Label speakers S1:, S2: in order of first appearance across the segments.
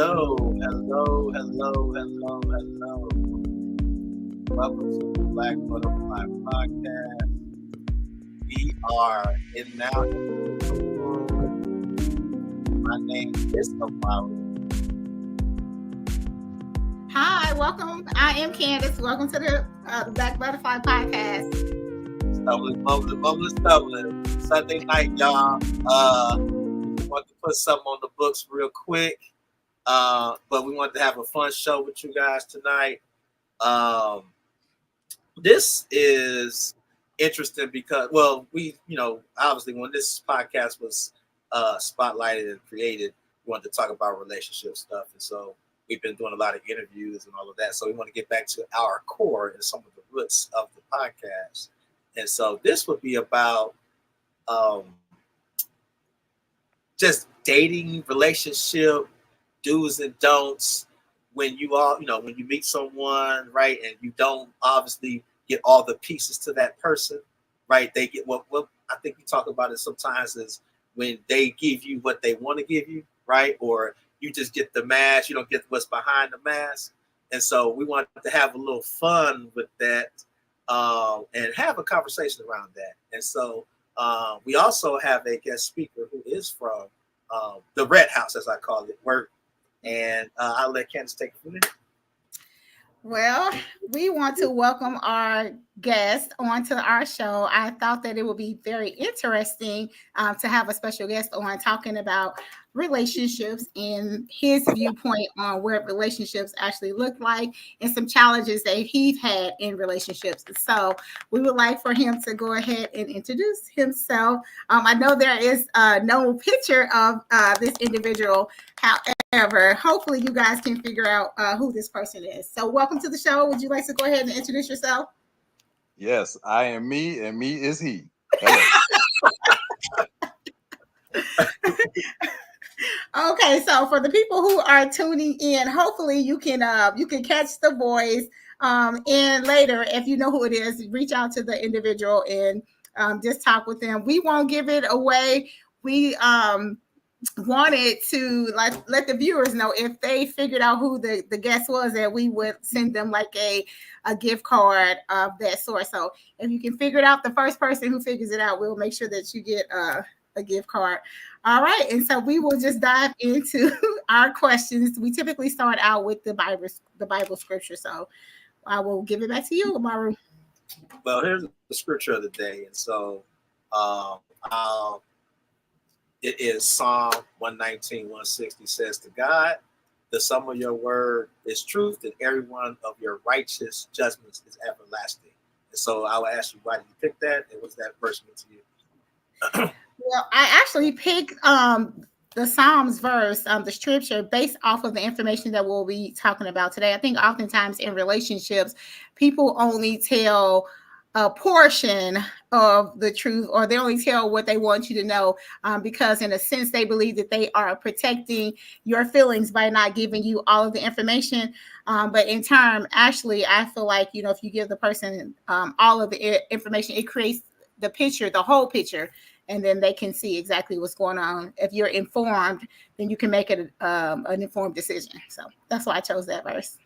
S1: Hello, hello, hello, hello, hello. Welcome to the Black Butterfly Podcast. We are in now. My name is Amaru.
S2: Hi, welcome. I am Candace. Welcome to the Black Butterfly Podcast.
S1: Stumbling. Sunday night, y'all. We want to put something on the books real quick. But we wanted to have a fun show with you guys tonight. This is interesting because, obviously when this podcast was spotlighted and created, we wanted to talk about relationship stuff. And so we've been doing a lot of interviews and all of that. So we want to get back to our core and some of the roots of the podcast. And so this would be about just dating, relationship, do's and don'ts when you when you meet someone, right, and you don't obviously get all the pieces to that person, right? They get what I think we talk about it sometimes is when they give you what they want to give you, right? Or you just get the mask, you don't get what's behind the mask. And so we want to have a little fun with that and have a conversation around that. And so we also have a guest speaker who is from the Red House, as I call it, Wirt. And I'll let Candace take it from there.
S2: Well, we want to welcome our guest onto our show. I thought that it would be very interesting to have a special guest on talking about relationships and his viewpoint on what relationships actually look like and some challenges that he's had in relationships. So we would like for him to go ahead and introduce himself. I know there is no picture of this individual. However, hopefully you guys can figure out who this person is. So welcome to the show. Would you like to go ahead and introduce yourself?
S3: Yes, I am me, and me is he. Hello.
S2: Okay, so for the people who are tuning in, hopefully you can catch the voice. And later, if you know who it is, reach out to the individual and just talk with them. We won't give it away. We wanted to let the viewers know if they figured out who the guest was, that we would send them like a gift card of that sort. So if you can figure it out, the first person who figures it out, we'll make sure that you get a gift card. All right, and so we will just dive into our questions. We typically start out with the Bible scripture. So I will give it back to you, Amaru.
S1: Well, here's the scripture of the day, and so it is Psalm 119, 160 says, "To God, the sum of your word is truth, and every one of your righteous judgments is everlasting." And so I will ask you, why did you pick that, and what's that verse mean to you?
S2: Well, I actually picked the Psalms verse, the scripture, based off of the information that we'll be talking about today. I think oftentimes in relationships, people only tell a portion of the truth, or they only tell what they want you to know, because in a sense they believe that they are protecting your feelings by not giving you all of the information. But in turn, actually, I feel like, if you give the person all of the information, it creates the picture, the whole picture, and then they can see exactly what's going on. If you're informed, then you can make it an informed decision. So that's why I chose that verse.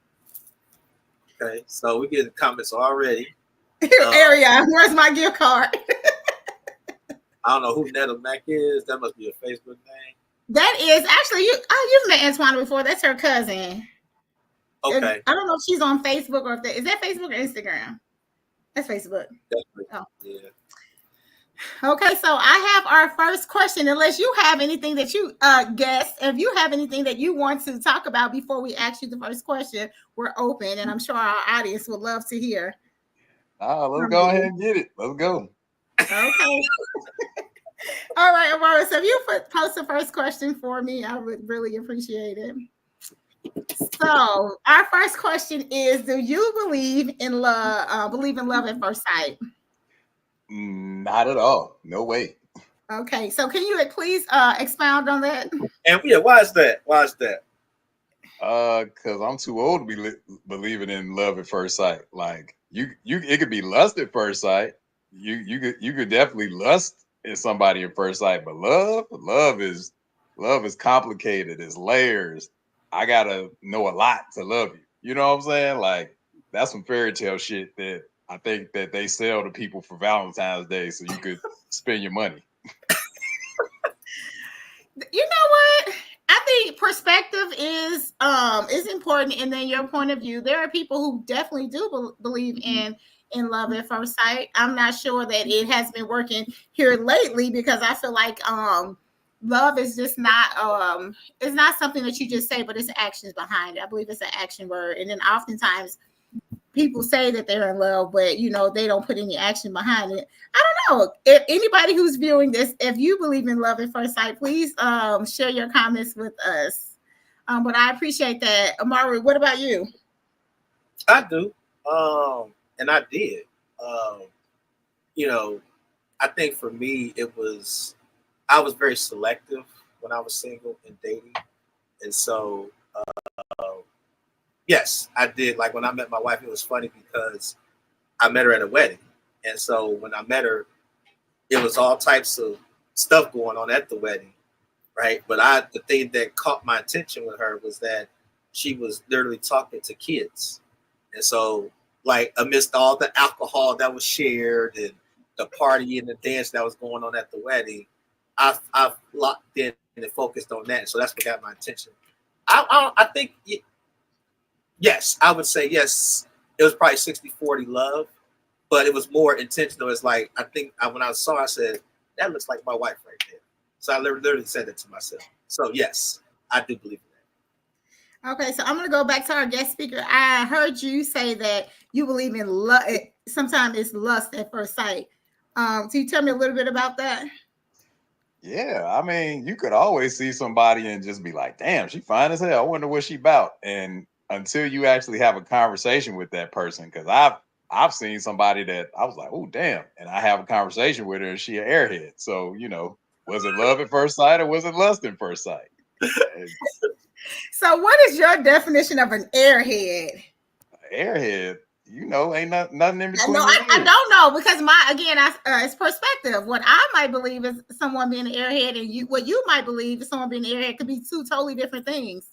S1: Okay, so we get comments already.
S2: Area, where's my gift card?
S1: I don't know who Netta Mac is. That must be a Facebook name.
S2: That is actually you've met Antoine before. That's her cousin.
S1: Okay.
S2: I don't know if she's on Facebook or is that Facebook or Instagram? That's Facebook.
S1: Oh. Yeah.
S2: Okay, so I have our first question. Unless you have anything that you guess, if you have anything that you want to talk about before we ask you the first question, we're open, and I'm sure our audience would love to hear.
S3: Let's go ahead and get it. Let's go.
S2: Okay. All right, Aurora. So if you post the first question for me, I would really appreciate it. So our first question is: do you believe in love? Believe in love at first sight?
S3: Not at all. No way.
S2: Okay. So can you please expound on that?
S1: And why is that? Why is that?
S3: Because I'm too old to be believing in love at first sight. Like it could be lust at first sight. You could definitely lust at somebody at first sight, but love is complicated. It's layers. I gotta know a lot to love you. You know what I'm saying? Like that's some fairy tale shit that I think that they sell to people for Valentine's Day so you could spend your money.
S2: You know what? I think perspective is important, and then your point of view. There are people who definitely do believe in love at first sight. I'm not sure that it has been working here lately because I feel like love is just not it's not something that you just say, but it's actions behind it. I believe it's an action word, and then oftentimes people say that they're in love, but they don't put any action behind it. I don't know if anybody who's viewing this, if you believe in love at first sight, please share your comments with us. But I appreciate that. Amari, what about you?
S1: I do. And I did. Um, you know, I think for me I was very selective when I was single and dating. And so yes, I did. Like when I met my wife, it was funny because I met her at a wedding. And so when I met her, it was all types of stuff going on at the wedding, right? But the thing that caught my attention with her was that she was literally talking to kids. And so, like, amidst all the alcohol that was shared and the party and the dance that was going on at the wedding, I locked in and focused on that. So that's what got my attention. I think, yes, I would say yes. It was probably 60-40 love, but it was more intentional. It's like, I think when I saw, I said, that looks like my wife right there. So I literally said that to myself. So yes, I do believe in that.
S2: Okay, so I'm going to go back to our guest speaker. I heard you say that you believe in love. Sometimes it's lust at first sight. Can you tell me a little bit about that?
S3: Yeah, I mean, you could always see somebody and just be like, damn, she fine as hell. I wonder what she about. And until you actually have a conversation with that person, because I've seen somebody that I was like, oh, damn. And I have a conversation with her and she an airhead. So, was it love at first sight or was it lust at first sight?
S2: So what is your definition of an airhead?
S3: Airhead, ain't nothing in between.
S2: No, I don't know because it's perspective. What I might believe is someone being an airhead, and what you might believe is someone being an airhead could be two totally different things.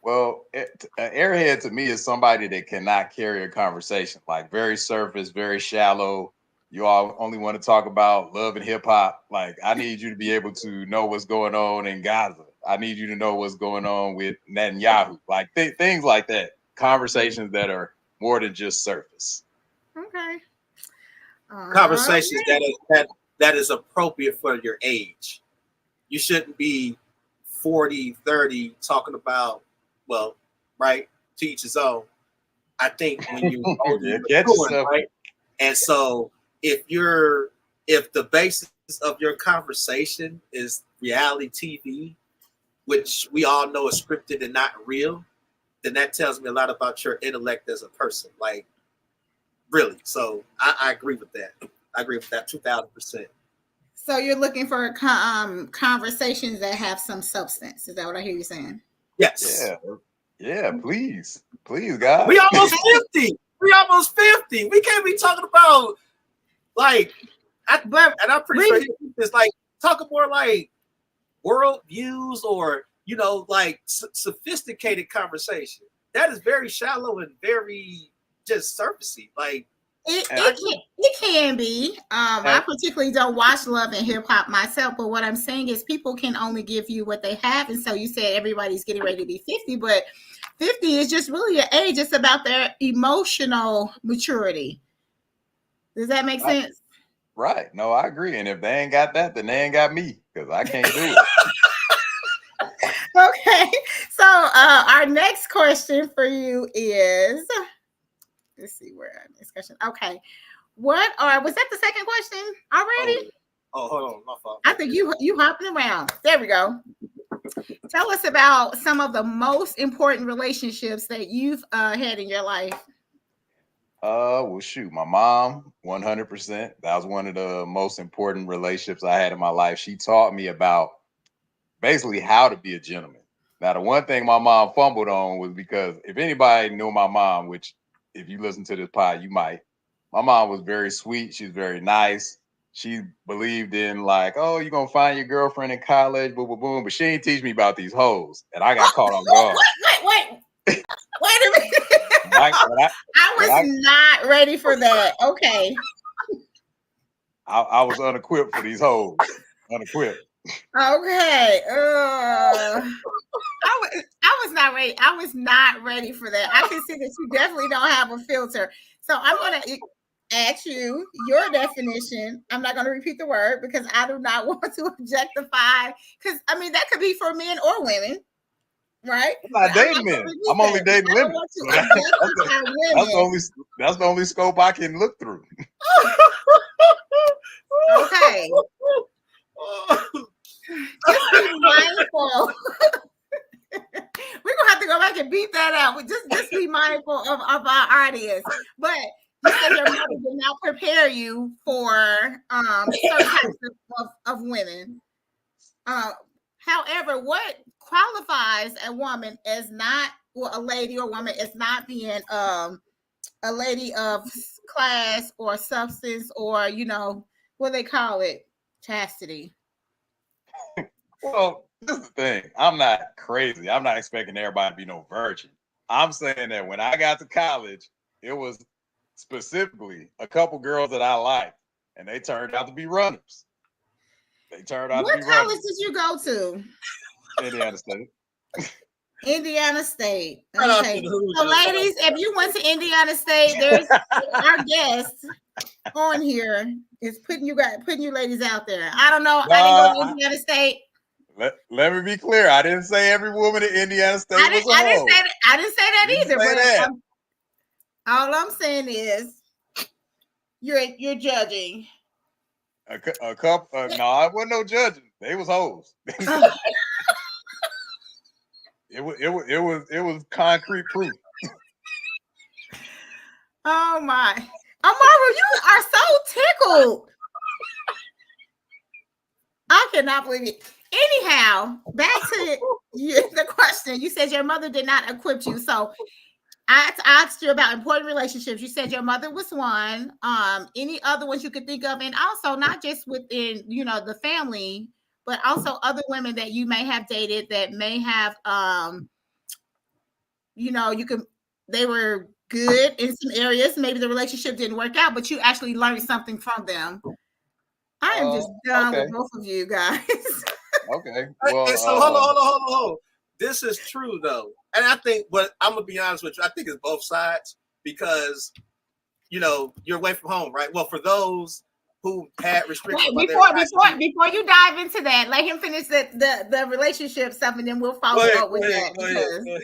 S3: Well, an airhead to me is somebody that cannot carry a conversation, like very surface, very shallow. You all only want to talk about love and hip hop. Like, I need you to be able to know what's going on in Gaza. I need you to know what's going on with Netanyahu. Like things like that. Conversations that are more than just surface.
S2: Okay.
S1: Conversations that is appropriate for your age. You shouldn't be 40, 30 talking about, well, right, to each his own. I think when you right? And so if the basis of your conversation is reality TV, which we all know is scripted and not real, then that tells me a lot about your intellect as a person. Like, really. So I agree with that. I agree with that 2,000%.
S2: So you're looking for conversations that have some substance. Is that what I hear you saying?
S1: Yes.
S3: Yeah. Please, guys.
S1: We almost 50. We can't be talking about like. I'm pretty sure it's like talking more like world views or like sophisticated conversation. That is very shallow and very just surfacey. Like
S2: it can be. I particularly don't watch Love and Hip Hop myself, but what I'm saying is people can only give you what they have. And so you said everybody's getting ready to be 50, but 50 is just really an age. It's about their emotional maturity. Does that make sense?
S3: Right. No, I agree. And if they ain't got that, then they ain't got me because I can't do it.
S2: Okay. So our next question for you is, let's see where our next question. Okay. Was that the second question already?
S1: Oh, hold on. My fault.
S2: I think you hopping around. There we go. Tell us about some of the most important relationships that you've had in your life.
S3: Well, shoot, my mom, 100%. That was one of the most important relationships I had in my life. She taught me about basically how to be a gentleman. Now, the one thing my mom fumbled on was because if anybody knew my mom, which if you listen to this pod, you might, my mom was very sweet. She was very nice. She believed in like, oh, you're going to find your girlfriend in college, boom, boom, boom. But she ain't teach me about these hoes. And I got caught off guard.
S2: Wait a minute. I was not ready for that. Okay.
S3: I was unequipped for these hoes. Unequipped.
S2: Okay. I was not ready. I was not ready for that. I can see that you definitely don't have a filter. So I'm gonna ask you your definition. I'm not gonna repeat the word because I do not want to objectify. Because I mean that could be for men or women, right?
S3: I'm not dating men. I'm only dating women. That's the only scope I can look through.
S2: Okay. Just be mindful. We're gonna have to go back and beat that out. Just be mindful of our audience. But you said your mother did not prepare you for certain types of women. However, what qualifies a woman as not, or a lady or woman as not being a lady of class or substance, or what they call it, chastity?
S3: Well, this is the thing. I'm not crazy. I'm not expecting everybody to be no virgin. I'm saying that when I got to college, it was specifically a couple girls that I liked, and they turned out to be runners.
S2: What college did you go to?
S3: Indiana State.
S2: Indiana State. Okay. So, ladies, if you went to Indiana State, there's our guest on here is putting you ladies out there. I don't know. I didn't go to Indiana State.
S3: Let me be clear. I didn't say every woman in Indiana State was a hoe.
S2: I didn't say that either. But all I'm saying is you're judging.
S3: A couple. No, I wasn't no judging. They was hoes. It was concrete proof.
S2: Oh my, Amara, you are so tickled. I cannot believe it. Anyhow, back to the question. You said your mother did not equip you. So I asked you about important relationships. You said your mother was one. Any other ones you could think of, and also not just within the family, but also other women that you may have dated that may have they were good in some areas. Maybe the relationship didn't work out, but you actually learned something from them. I am just done with both of you guys.
S3: Okay. Well,
S1: so hold on. This is true though, and I think, but I'm gonna be honest with you. I think it's both sides because you're away from home, right? Well, for those who had restrictions.
S2: Before you dive into that, let him finish the relationship stuff, and then we'll follow up with that.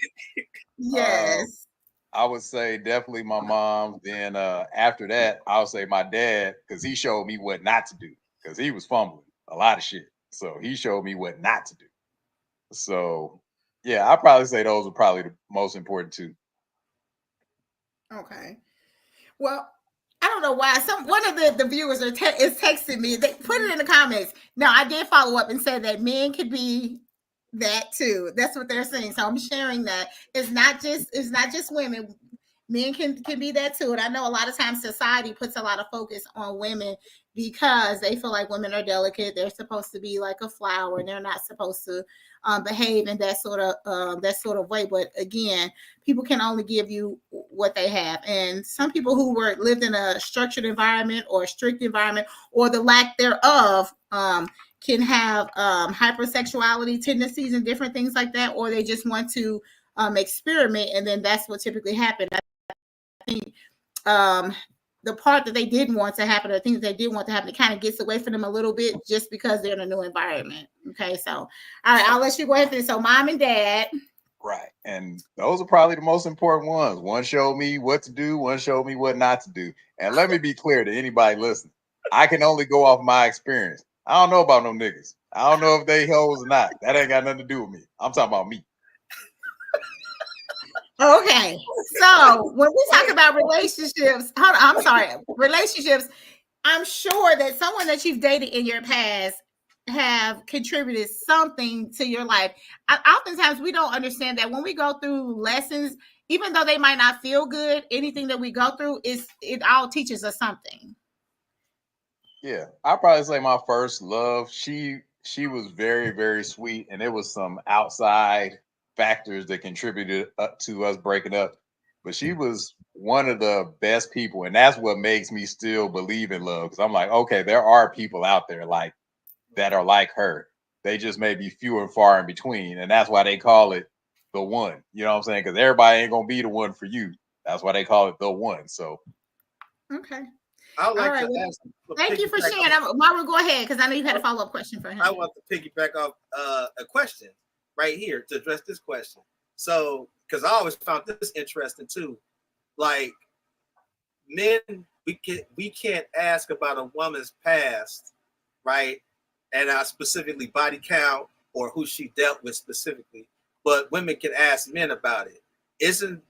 S2: Yes.
S3: I would say definitely my mom. Then after that, I would say my dad, because he showed me what not to do, because he was fumbling a lot of shit. So he showed me what not to do. So yeah, I'd probably say those are probably the most important two.
S2: Okay. Well, I don't know why. One of the viewers is texting me. They put it in the comments. Now, I did follow up and say that men could be that too. That's what they're saying. So I'm sharing that. It's not just women. Men can be that too. And I know a lot of times society puts a lot of focus on women because they feel like women are delicate. They're supposed to be like a flower, and they're not supposed to behave in that sort of way. But again, people can only give you what they have. And some people who lived in a structured environment or a strict environment, or the lack thereof, can have hypersexuality tendencies and different things like that, or they just want to experiment, and then that's what typically happens. I think the part that they didn't want to happen, or things they did want to happen, it kind of gets away from them a little bit just because they're in a new environment. Okay, so all right, I'll let you go ahead and finish. So mom and dad.
S3: Right. And those are probably the most important ones. One showed me what to do, one showed me what not to do. And let me be clear to anybody listening. I can only go off my experience. I don't know about no niggas. I don't know if they hoes or not. That ain't got nothing to do with me. I'm talking about me.
S2: Okay. So when we talk about relationships, relationships, I'm sure that someone that you've dated in your past have contributed something to your life. Oftentimes we don't understand that when we go through lessons, even though they might not feel good, anything that we go through it all teaches us something.
S3: Yeah, I'd probably say my first love, she was very, very sweet, and it was some outside factors that contributed to us breaking up. But she was one of the best people, and that's what makes me still believe in love. Because I'm like, okay, there are people out there like that are like her. They just may be few and far in between, and that's why they call it the one. You know what I'm saying? Because everybody ain't gonna be the one for you. That's why they call it the one. So,
S2: okay.
S1: I would like
S2: All right.
S1: to
S2: Well,
S1: ask.
S2: thank you for sharing. Myra, go ahead, because I know you had a follow-up question for him.
S1: I want to piggyback off a question right here to address this question. So, because I always found this interesting too, like men, we can't ask about a woman's past, right? And specifically body count or who she dealt with specifically, but women can ask men about it. Isn't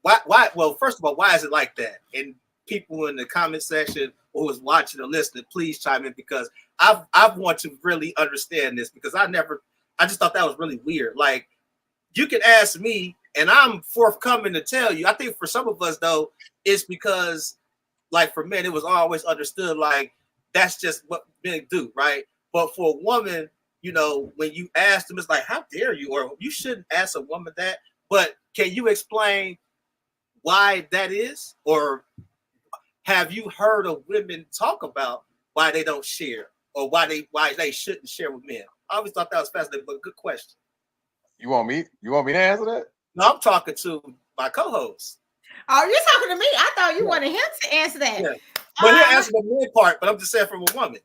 S1: why? Well, first of all, why is it like that? And people in the comment section or who's watching or listening, please chime in, because I want to really understand this, because I just thought that was really weird. Like, you can ask me and I'm forthcoming to tell you. I think for some of us though, it's because like for men, it was always understood like that's just what men do, right? But for a woman, you know, when you ask them, it's like, how dare you? Or you shouldn't ask a woman that. But can you explain why that is? Or have you heard of women talk about why they don't share or why they shouldn't share with men? I always thought that was fascinating, but good question.
S3: you want me to answer that?
S1: No, I'm talking to my co-host.
S2: Oh, you're talking to me. I thought you wanted him to answer that.
S1: Yeah. But he'll answer the men part, but I'm just saying from a woman.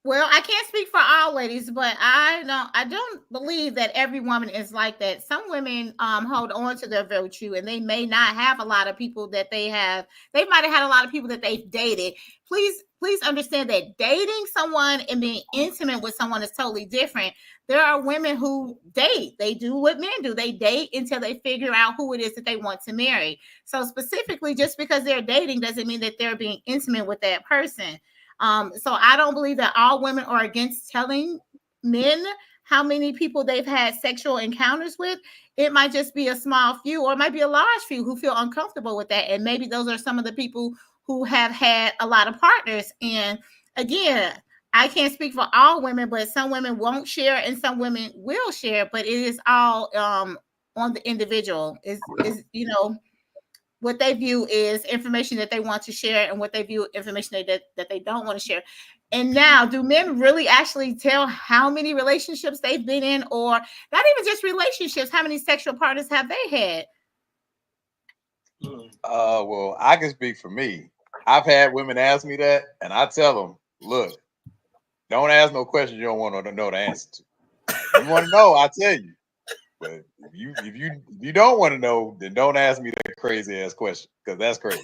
S2: Well, I can't speak for all ladies, but I don't believe that every woman is like that. Some women hold on to their virtue, and they may not have a lot of people that they have. They might have had a lot of people that they've dated. Please understand that dating someone and being intimate with someone is totally different. There are women who date. They do what men do. They date until they figure out who it is that they want to marry. So specifically, just because they're dating doesn't mean that they're being intimate with that person. So I don't believe that all women are against telling men how many people they've had sexual encounters with. It might just be a small few, or it might be a large few who feel uncomfortable with that. And maybe those are some of the people who have had a lot of partners. And again, I can't speak for all women, but some women won't share and some women will share, but it is all on the individual. Is you know, what they view is information that they want to share and what they view information that they don't want to share. And now, do men really actually tell how many relationships they've been in, or not even just relationships, how many sexual partners have they had?
S3: Well, I can speak for me. I've had women ask me that, and I tell them, look, don't ask no questions you don't want to know the answer to. If you want to know, I'll tell you. But if you don't want to know, then don't ask me that crazy ass question, because that's crazy.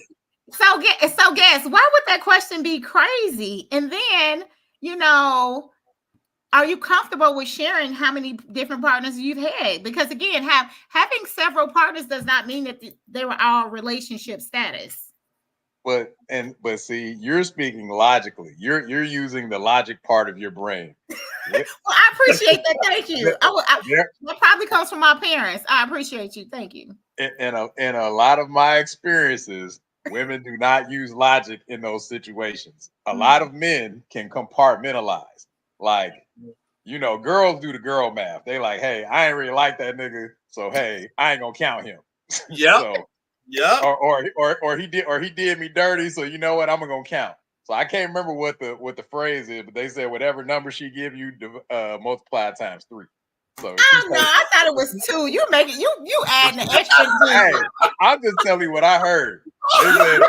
S2: So guess why would that question be crazy? And then, you know, are you comfortable with sharing how many different partners you've had? Because again, having several partners does not mean that they were all relationship status.
S3: But see, you're speaking logically. You're using the logic part of your brain.
S2: Well, I appreciate that. Thank you. That probably comes from my parents. I appreciate you. Thank you.
S3: In a lot of my experiences, women do not use logic in those situations. A lot of men can compartmentalize. Like, you know, girls do the girl math. They like, hey, I ain't really like that nigga, so hey, I ain't gonna count him.
S1: Yeah.
S3: So,
S1: yeah.
S3: Or he did me dirty, so you know what? I'm gonna count. So I can't remember what the phrase is, but they said whatever number she give you, multiply times 3. So
S2: I thought it was 2. You make it. You adding an extra.
S3: Hey, I'm just telling you what I heard. They said,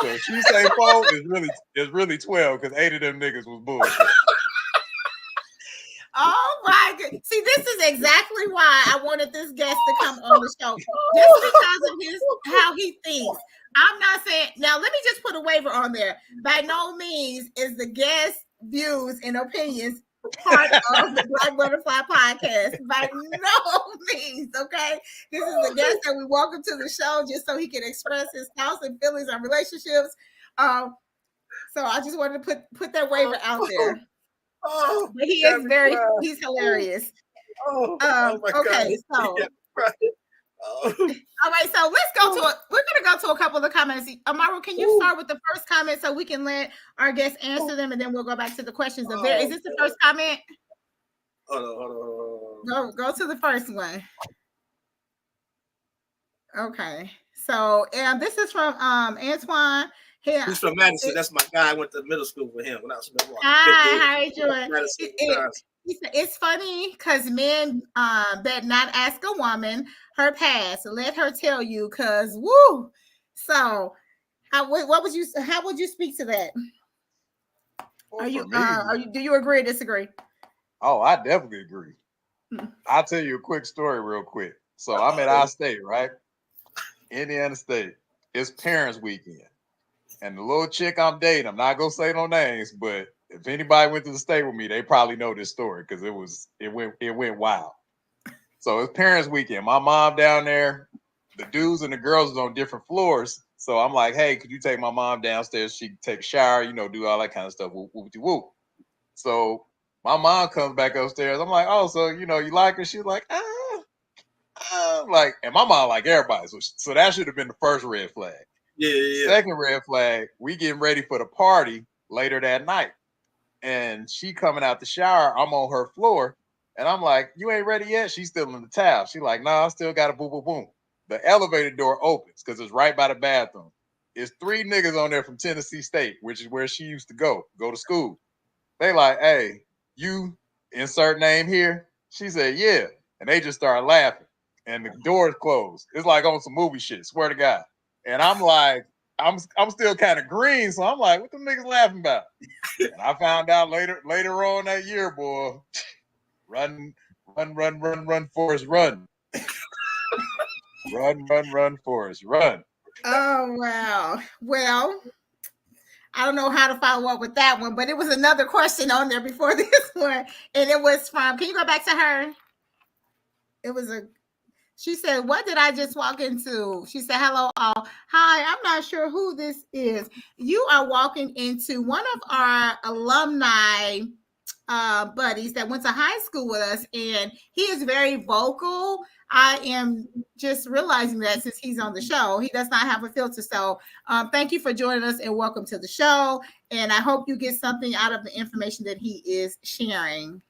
S3: so she say 4 is really 12, because 8 of them niggas was bullshit.
S2: Oh my God. See, this is exactly why I wanted this guest to come on the show. Just because of how he thinks. I'm not saying, now let me just put a waiver on there. By no means is the guest views and opinions part of the Black Butterfly podcast. By no means, okay? This is the guest that we welcome to the show just so he can express his thoughts and feelings on relationships. So I just wanted to put that waiver out there. But he is he's hilarious. Okay, so all right, so we're gonna go to a couple of the comments. Amaru, can you start with the first comment so we can let our guests answer them, and then we'll go back to the questions. Is this the first comment?
S1: Hold on.
S2: Go to the first one. Okay. So, and this is from Antoine. Here.
S1: He's from Madison. That's my guy. I went to middle school with him when I was in Milwaukee.
S2: Hi, how are you doing?
S1: Madison,
S2: It's funny because men bet not ask a woman her past. Let her tell you, cause woo. So, how would you speak to that?
S3: Well,
S2: Do you agree or disagree?
S3: Oh, I definitely agree.
S2: Hmm.
S3: I'll tell you a quick story real quick. So I'm at our state, right? Indiana State. It's Parents Weekend. And the little chick I'm dating, I'm not gonna say no names, but if anybody went to the state with me, they probably know this story because it went wild. So it's Parents Weekend. My mom down there, the dudes and the girls is on different floors. So I'm like, hey, could you take my mom downstairs? She can take a shower, do all that kind of stuff. Whoop, whoop, whoop. So my mom comes back upstairs. I'm like, oh, so you like her? She's like, like, and my mom like everybody. So that should have been the first red flag.
S1: Yeah.
S3: Second red flag, we getting ready for the party later that night. And she coming out the shower, I'm on her floor, and I'm like, you ain't ready yet? She's still in the towel. She like, nah, I still got a boom, boom, boom. The elevator door opens because it's right by the bathroom. It's 3 niggas on there from Tennessee State, which is where she used to go to school. They like, hey, you insert name here? She said, yeah. And they just started laughing. And the door's closed. It's like on some movie shit, swear to God. And I'm like, I'm still kind of green, so I'm like, what the niggas laughing about? And I found out later on that year, boy, run, Forrest, run. run, Forrest, run.
S2: Oh, wow. Well, I don't know how to follow up with that one, but it was another question on there before this one. And it was from, can you go back to her? She said, what did I just walk into? She said, hello all. Hi, I'm not sure who this is. You are walking into one of our alumni buddies that went to high school with us, and he is very vocal. I am just realizing that since he's on the show, he does not have a filter. So thank you for joining us and welcome to the show. And I hope you get something out of the information that he is sharing.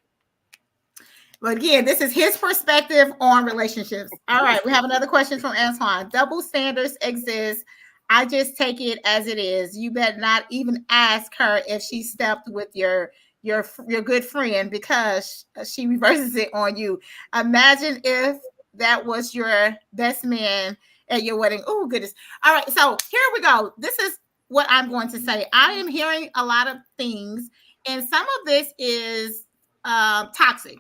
S2: But again, this is his perspective on relationships. All right, we have another question from Antoine. Double standards exist. I just take it as it is. You better not even ask her if she stepped with your good friend because she reverses it on you. Imagine if that was your best man at your wedding. Oh, goodness. All right, so here we go. This is what I'm going to say. I am hearing a lot of things, and some of this is toxic.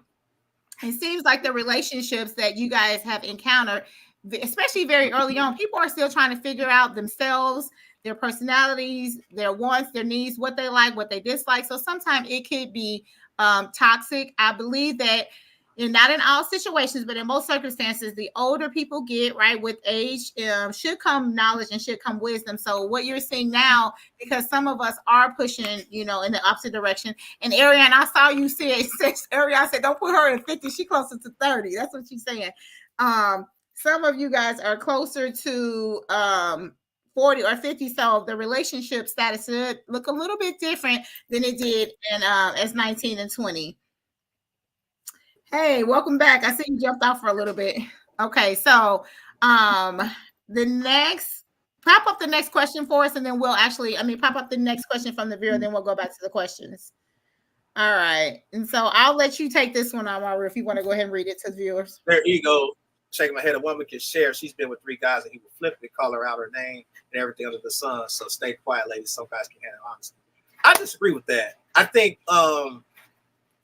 S2: It seems like the relationships that you guys have encountered, especially very early on, people are still trying to figure out themselves, their personalities, their wants, their needs, what they like, what they dislike. So sometimes it could be toxic. I believe that, and not in all situations, but in most circumstances, the older people get, right, with age, should come knowledge and should come wisdom. So what you're seeing now, because some of us are pushing, in the opposite direction. And Ariane, I saw you say, Ariane said, don't put her in 50. She closer to 30. That's what she's saying. Some of you guys are closer to 40 or 50. So the relationship status should look a little bit different than it did in as 19 and 20. Hey, welcome back. I see you jumped off for a little bit. Okay, so pop up the next question for us, and then we'll pop up the next question from the viewer, then we'll go back to the questions. All right, and so I'll let you take this one, Amara, if you want to go ahead and read it to the viewers.
S1: Their ego, shaking my head, a woman can share. She's been with 3 guys, and he will flip it, call her out her name, and everything under the sun. So stay quiet, ladies. Some guys can handle honesty. I disagree with that. I think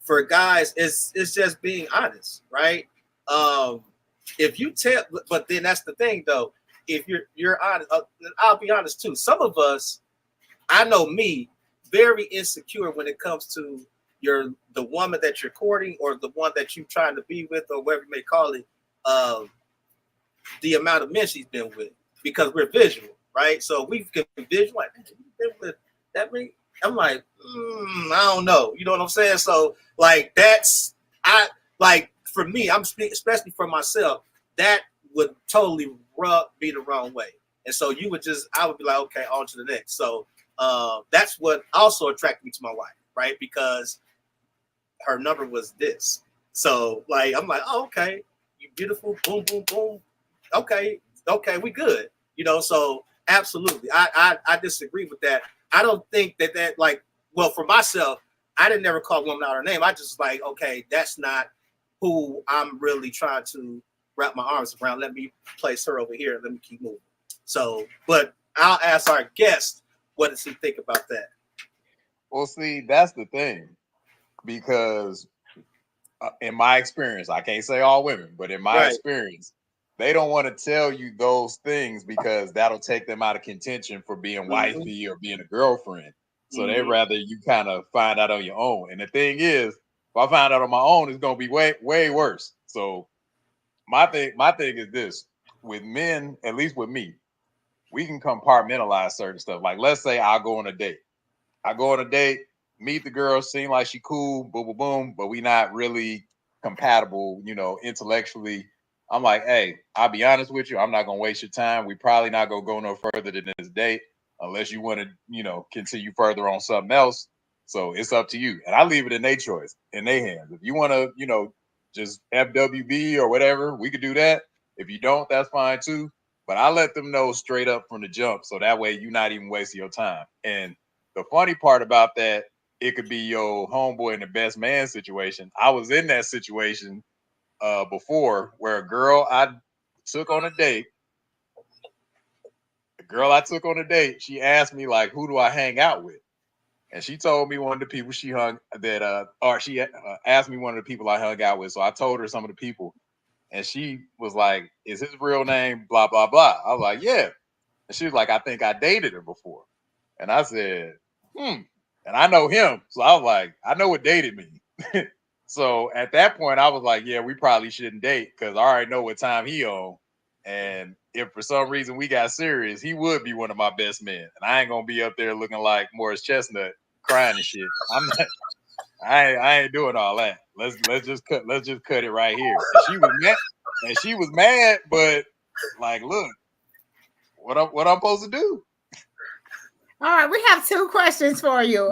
S1: for guys, it's just being honest, right? If you tell, but then that's the thing, though. If you're honest, I'll be honest too. Some of us, I know me, very insecure when it comes to the woman that you're courting or the one that you're trying to be with or whatever you may call it. The amount of men she's been with, because we're visual, right? So we can visualize. You've been with that many. I'm like, I don't know. You know what I'm saying? So like for me, I'm speaking especially for myself, that would totally rub me the wrong way. And so I would be like, okay, on to the next. So that's what also attracted me to my wife, right? Because her number was this. So like I'm like, oh, okay, you beautiful, boom, boom, boom. Okay, we good. So absolutely. I disagree with that. I don't think that like, well, for myself, I didn't never call a woman out her name. I just like, okay, that's not who I'm really trying to wrap my arms around. Let me place her over here. Let me keep moving. So, but I'll ask our guest, what does he think about that?
S3: Well, see, that's the thing, because in my experience, I can't say all women, but in my experience, they don't want to tell you those things because that'll take them out of contention for being wifey or being a girlfriend. So they'd rather you kind of find out on your own. And the thing is, if I find out on my own, it's gonna be way, way worse. So my thing is this: with men, at least with me, we can compartmentalize certain stuff. Like, let's say I go on a date. Meet the girl, seem like she cool, boom, boom, boom, but we not really compatible, intellectually. I'm like, hey, I'll be honest with you, I'm not gonna waste your time. We probably not gonna go no further than this date unless you want to, continue further on something else. So it's up to you. And I leave it in their choice, in their hands. If you want to, just FWB or whatever, we could do that. If you don't, that's fine too. But I let them know straight up from the jump. So that way you're not even wasting your time. And the funny part about that, it could be your homeboy in the best man situation. I was in that situation before, where a girl I took on a date, she asked me, like, who do I hang out with? And she told me one of the people she asked me one of the people I hung out with. So I told her some of the people, and she was like, is his real name blah, blah, blah? I was like, yeah. And she was like, I think I dated her before. And I said, and I know him. So I was like, I know what dated means. So at that point, I was like, yeah, we probably shouldn't date because I already know what time he on. And if for some reason we got serious, he would be one of my best men. And I ain't gonna be up there looking like Morris Chestnut crying and shit. I'm not. I ain't doing all that. Let's just cut it right here. And she was mad, but like, look, what I'm supposed to do?
S2: All right, we have two questions for you.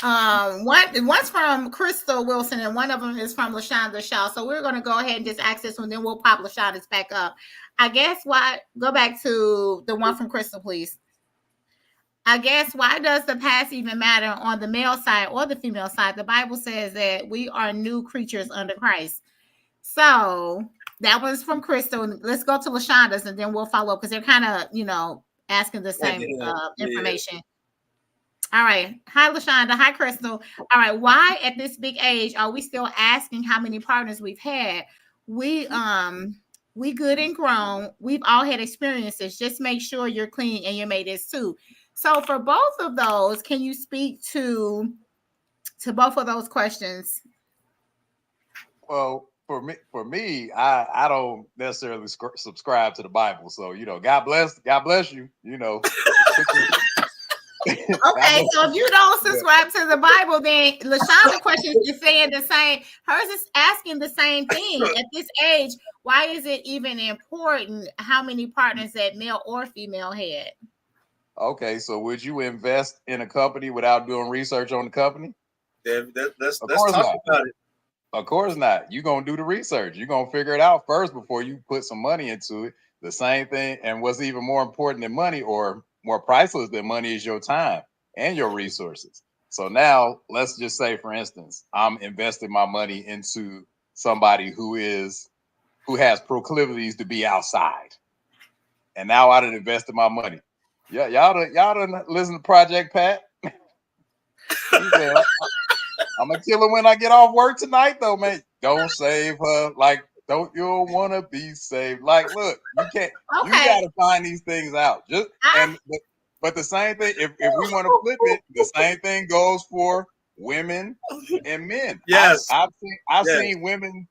S2: One's from Crystal Wilson, and one of them is from LaShonda Shaw. So we're going to go ahead and just ask this one, then we'll pop LaShonda's back up. I guess go back to the one from Crystal, please. I guess, why does the past even matter on the male side or the female side? The Bible says that we are new creatures under Christ. So that was from Crystal. Let's go to LaShonda's, and then we'll follow up because they're kind of, asking the same information. All right. Hi, LaShonda. Hi, Crystal. All right. Why at this big age are we still asking how many partners we've had? We good and grown. We've all had experiences. Just make sure you're clean and your mate is too. So for both of those, can you speak to both of those questions?
S3: Well, for me, I don't necessarily subscribe to the Bible. So, God bless you,
S2: Okay, so if you don't subscribe to the Bible, then LaShonda's question is saying the same. Hers is asking the same thing. At this age, why is it even important how many partners that male or female had?
S3: Okay, so would you invest in a company without doing research on the company?
S1: Let's talk about it.
S3: Of course not. You're going to do the research. You're going to figure it out first before you put some money into it. The same thing. And what's even more important than money, or more priceless than money, is your time and your resources. So now let's just say, for instance, I'm investing my money into somebody who has proclivities to be outside. And now I done invested my money. Yeah, y'all done listen to Project Pat. He said, I'm gonna kill her when I get off work tonight, though, man. Don't save her. Like, don't you want to be saved? Like, look, you can't. Okay. You got to find these things out. But the same thing. If we want to flip it, the same thing goes for women and men.
S1: Yes,
S3: I've seen women.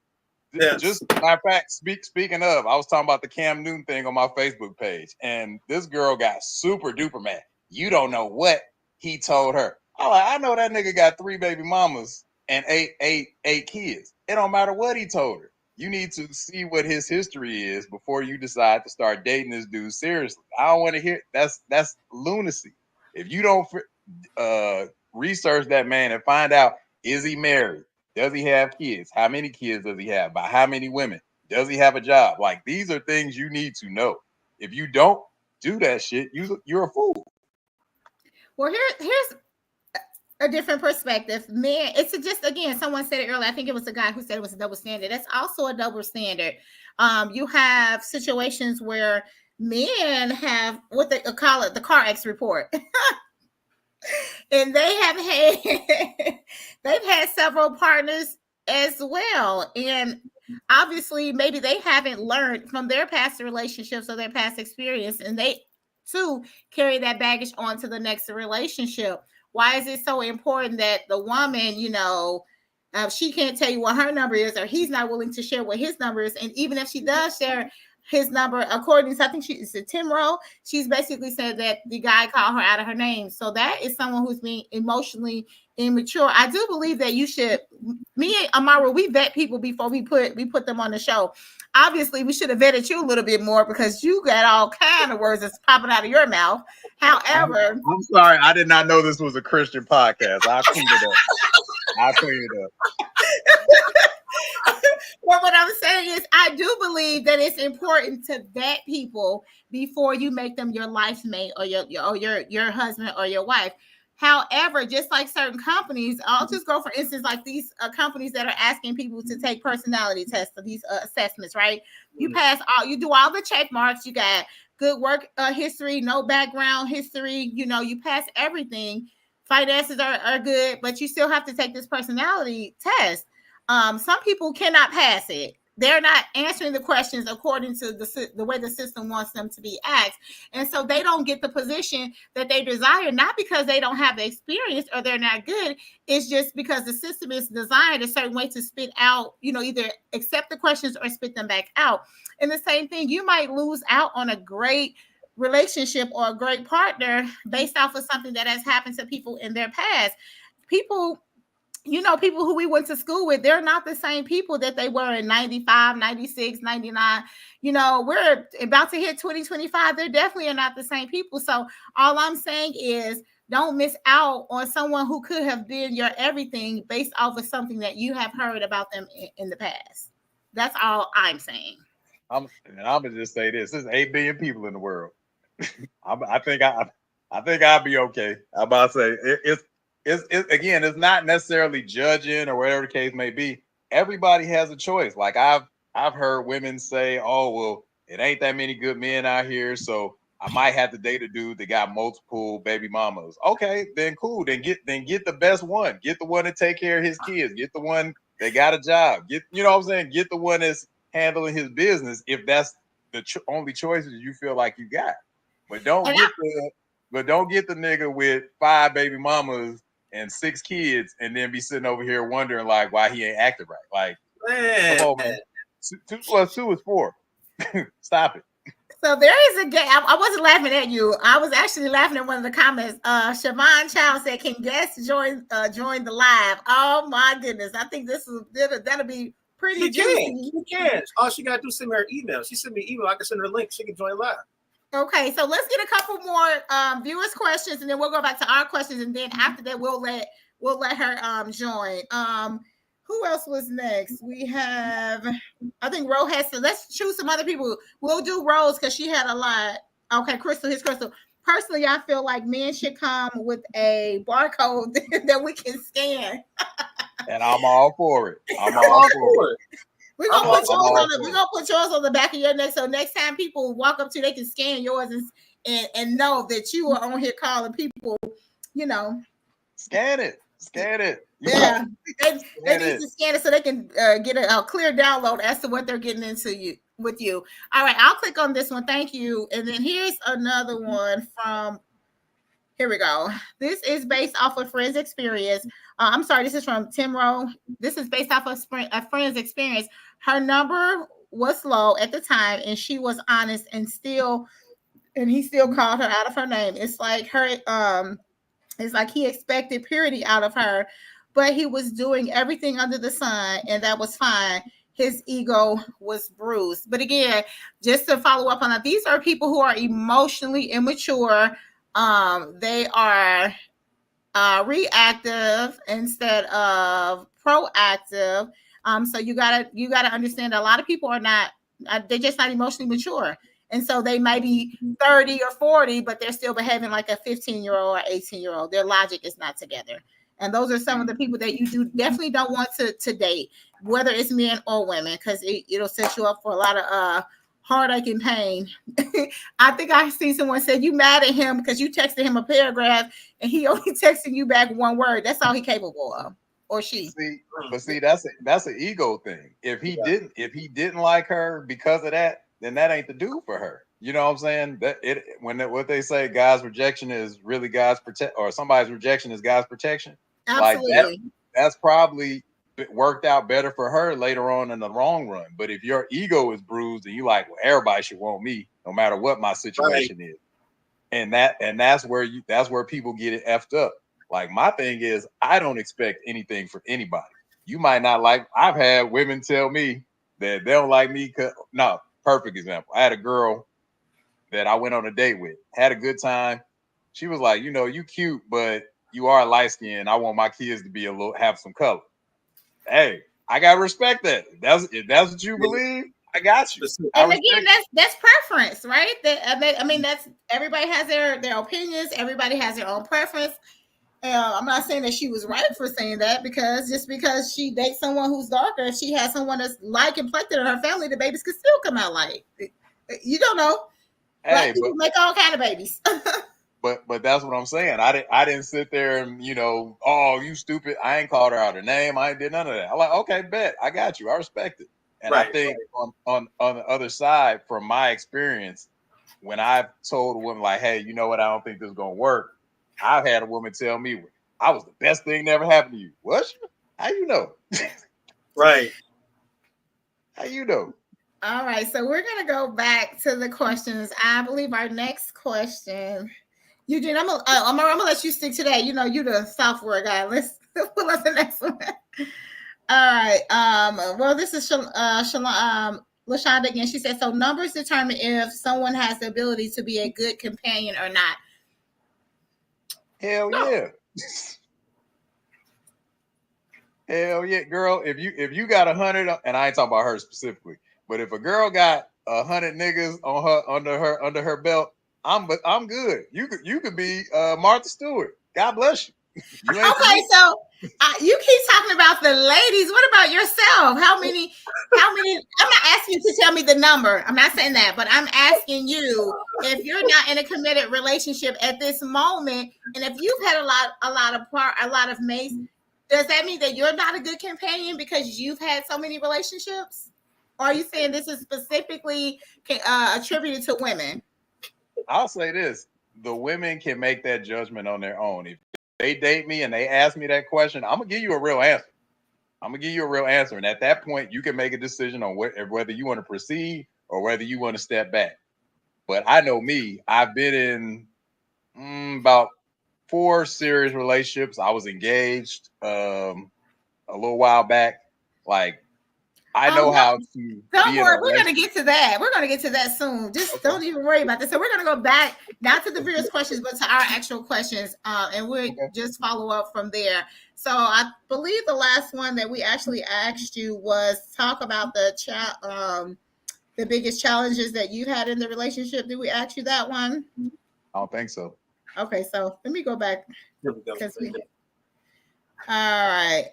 S3: Yes. Just matter of fact, speaking of, I was talking about the Cam Newton thing on my Facebook page, and this girl got super duper mad. You don't know what he told her. I know that nigga got 3 baby mamas and eight kids. It don't matter what he told her. You need to see what his history is before you decide to start dating this dude seriously. I don't want to hear that's lunacy. If you don't research that man and find out, is he married? Does he have kids? How many kids does he have? By how many women? Does he have a job? Like, these are things you need to know. If you don't do that shit, you're a fool.
S2: Well, here's a different perspective. Man, it's just, again, someone said it earlier. I think it was a guy who said it was a double standard. That's also a double standard. You have situations where men have what they call it, the car X report. And they have had they've had several partners as well. And obviously maybe they haven't learned from their past relationships or their past experience, and they too carry that baggage on to the next relationship. Why is it so important that the woman, she can't tell you what her number is, or he's not willing to share what his number is? And even if she does share his number, according to, I think she's a Tim Rowe, she's basically said that the guy called her out of her name. So that is someone who's being emotionally immature. I do believe that you should, me and Amara, we vet people before we put them on the show. Obviously, we should have vetted you a little bit more because you got all kind of words that's popping out of your mouth. However,
S3: I'm sorry, I did not know this was a Christian podcast. I'll clean it up.
S2: Well, what I'm saying is, I do believe that it's important to vet people before you make them your life mate or your husband or your wife. However, just like certain companies, I'll just go for instance, like these companies that are asking people to take personality tests or these assessments, right? You you do all the check marks. You got good work history, no background history. You pass everything. Finances are good, but you still have to take this personality test. Some people cannot pass it. They're not answering the questions according to the way the system wants them to be asked. And so they don't get the position that they desire, not because they don't have the experience or they're not good. It's just because the system is designed a certain way to spit out, either accept the questions or spit them back out. And the same thing, you might lose out on a great relationship or a great partner based off of something that has happened to people in their past. People who we went to school with, they're not the same people that they were in 95, 96, 99. We're about to hit 2025. They definitely are not the same people. So all I'm saying is, don't miss out on someone who could have been your everything based off of something that you have heard about them in the past. That's all I'm saying.
S3: I'm gonna just say this: there's 8 billion people in the world. I think I'll be okay. I'm about to say it's again, it's not necessarily judging or whatever the case may be. Everybody has a choice. Like I've heard women say, "Oh, well, it ain't that many good men out here, so I might have to date a dude that got multiple baby mamas." Okay, then cool. Then get the best one. Get the one to take care of his kids. Get the one that got a job. Get what I'm saying? Get the one that's handling his business if that's the only choices you feel like you got. But don't get the nigga with 5 baby mamas and 6 kids and then be sitting over here wondering like why he ain't acting right. Like,
S1: Man.
S3: come on, man. 2 + 2 is 4. Stop it.
S2: So there is a game. I wasn't laughing at you. I was actually laughing at one of the comments. Siobhan Child said, "Can guests join the live?" Oh my goodness! I think that'll be pretty juicy.
S1: She can. All she gotta do is send me her email. She sent me an email. I can send her a link. She can join live.
S2: Okay, so let's get a couple more viewers' questions, and then we'll go back to our questions, and then after that, we'll let her join. Who else was next? We have, I think Ro has to. Let's choose some other people. We'll do Rose because she had a lot. Okay, Crystal. Here's Crystal. Personally, I feel like men should come with a barcode that we can scan.
S3: And I'm all for it. I'm all for it.
S2: We're gonna put yours on the back of your neck, so next time people walk up to you, they can scan yours and know that you are on here calling people.
S3: Scan it.
S2: Yeah, they need to scan it so they can get a clear download as to what they're getting into with you. All right, I'll click on this one. Thank you. And then here's another one from. Here we go. This is based off of friend's experience. I'm sorry, this is from Tim Rowe. This is based off of a friend's experience. Her number was low at the time, and she was honest, and he still called her out of her name. It's like it's like he expected purity out of her, but he was doing everything under the sun, and that was fine. His ego was bruised. But again, just to follow up on that, these are people who are emotionally immature. They are reactive instead of proactive. So you gotta understand that a lot of people are not, they're just not emotionally mature, and so they might be 30 or 40, but they're still behaving like a 15-year-old or 18-year-old. Their logic is not together. And those are some of the people that you definitely don't want to date, whether it's men or women, because it'll set you up for a lot of heartache and pain. I think I seen someone said you mad at him because you texted him a paragraph and he only texting you back one word. That's all he capable of, or she.
S3: See, that's an ego thing. If he didn't like her because of that, then that ain't the dude for her. You know what I'm saying? That what they say, God's rejection is really God's or somebody's rejection is God's protection.
S2: Absolutely.
S3: Like that's probably worked out better for her later on in the long run. But if your ego is bruised and you like, well, everybody should want me no matter what my situation is, and that's where people get it effed up. Like my thing is, I don't expect anything from anybody. You might not like. I've had women tell me that they don't like me. No, perfect example. I had a girl that I went on a date with, had a good time. She was like, you cute, but you are light skinned. I want my kids to be have some color. Hey, I gotta respect that. If that's what you believe, I got you.
S2: And again, that's preference, right? I mean, that's everybody has their opinions. Everybody has their own preference. I'm not saying that she was right for saying that, because just because she dates someone who's darker, if she has someone that's light complected in her family, the babies could still come out light. You don't know. Black people make all kind of babies.
S3: But that's what I'm saying. I didn't sit there and oh, you stupid. I ain't called her out her name. I ain't did none of that. I'm like, okay, bet. I got you. I respect it. And I think on the other side, from my experience, when I've told a woman like, hey, you know what, I don't think this is gonna work, I've had a woman tell me, I was the best thing that ever happened to you. What? How you know?
S1: Right.
S3: How you know?
S2: All right, so we're gonna go back to the questions. I believe our next question, Eugene, I'm gonna let you stick to that. You the software guy. Let's pull up the next one. All right. Well, this is LaShonda again. She said, so numbers determine if someone has the ability to be a good companion or not.
S3: Hell yeah. Hell yeah, girl. If you got 100, and I ain't talking about her specifically, but if a girl got 100 niggas on her under her belt, I'm good. You could be Martha Stewart. God bless you.
S2: Okay, so you keep talking about the ladies. What about yourself? How many? I'm not asking you to tell me the number. I'm not saying that, but I'm asking you, if you're not in a committed relationship at this moment, and if you've had a lot of mates, does that mean that you're not a good companion because you've had so many relationships? Or are you saying this is specifically attributed to women?
S3: I'll say this: the women can make that judgment on their own. If they date me and they ask me that question, I'm gonna give you a real answer. And at that point, you can make a decision on whether you want to proceed or whether you want to step back. But I know me; I've been in about 4 serious relationships. I was engaged a little while back. Like, I know how to.
S2: Don't worry, we're gonna get to that. We're gonna get to that soon. Just don't even worry about this. So we're gonna go back not to the previous questions, but to our actual questions, and we'll just follow up from there. So I believe the last one that we actually asked you was talk about the biggest challenges that you had in the relationship. Did we ask you that one?
S3: I don't think so.
S2: Okay, so let me go back. All right.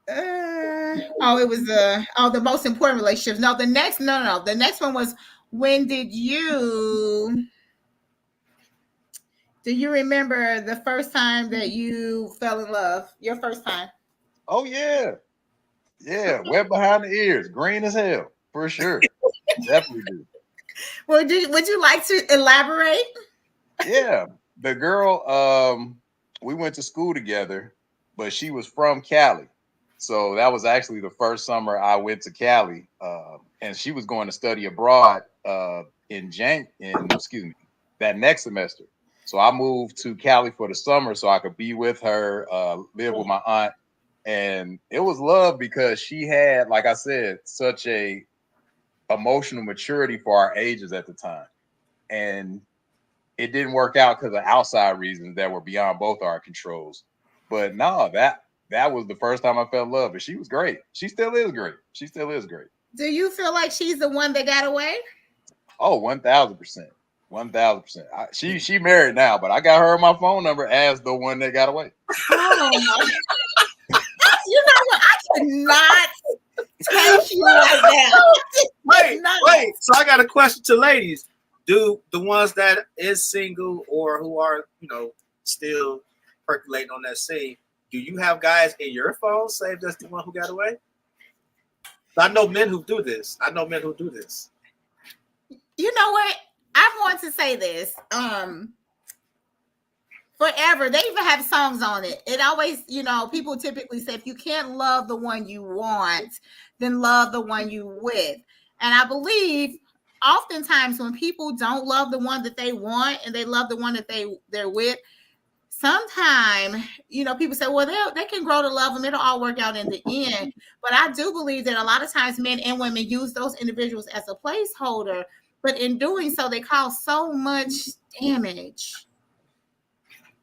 S2: It was the most important relationships. No, the next one was, when did you do you remember the first time that you fell in love? Your first time?
S3: Oh yeah, wet behind the ears, green as hell for sure. Definitely do.
S2: Well, would you like to elaborate?
S3: Yeah, the girl, we went to school together, but she was from Cali. So that was actually the first summer I went to Cali, and she was going to study abroad that next semester. So I moved to Cali for the summer so I could be with her, live with my aunt, and it was love because she had, like I said, such a emotional maturity for our ages at the time, and it didn't work out because of outside reasons that were beyond both our controls. But no, that was the first time I fell in love, and she was great. She still is great. She still is great.
S2: Do you feel like she's the one that got away?
S3: Oh, 1,000%. 1,000%. She married now, but I got her my phone number as the one that got away.
S2: Oh my! You know what? I cannot take you right now.
S1: Wait. So I got a question to ladies. Do the ones that is single or who are, still percolating on that scene, do you have guys in your phone saved as the one who got away? I know men who do this.
S2: You know what? I want to say this. Forever. They even have songs on it. It always, people typically say if you can't love the one you want, then love the one you with. And I believe oftentimes when people don't love the one that they want and they love the one that they're with, sometimes, people say, well, they can grow to love them. It'll all work out in the end. But I do believe that a lot of times men and women use those individuals as a placeholder. But in doing so, they cause so much damage.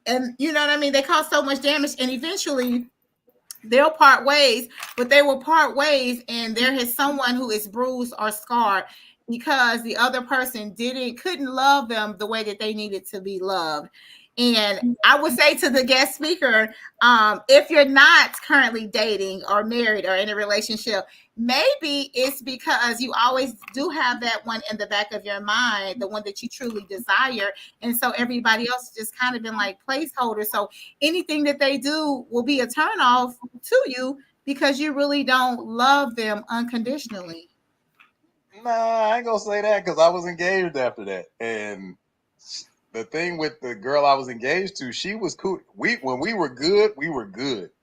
S2: And you know what I mean? They cause so much damage, and eventually they'll part ways, but they will part ways, and there is someone who is bruised or scarred because the other person couldn't love them the way that they needed to be loved. And I would say to the guest speaker, if you're not currently dating or married or in a relationship, maybe it's because you always do have that one in the back of your mind, the one that you truly desire. And so everybody else just kind of been like placeholders. So anything that they do will be a turnoff to you because you really don't love them unconditionally.
S3: Nah, I ain't gonna say that because I was engaged after that. And the thing with the girl I was engaged to, she was cool. When we were good,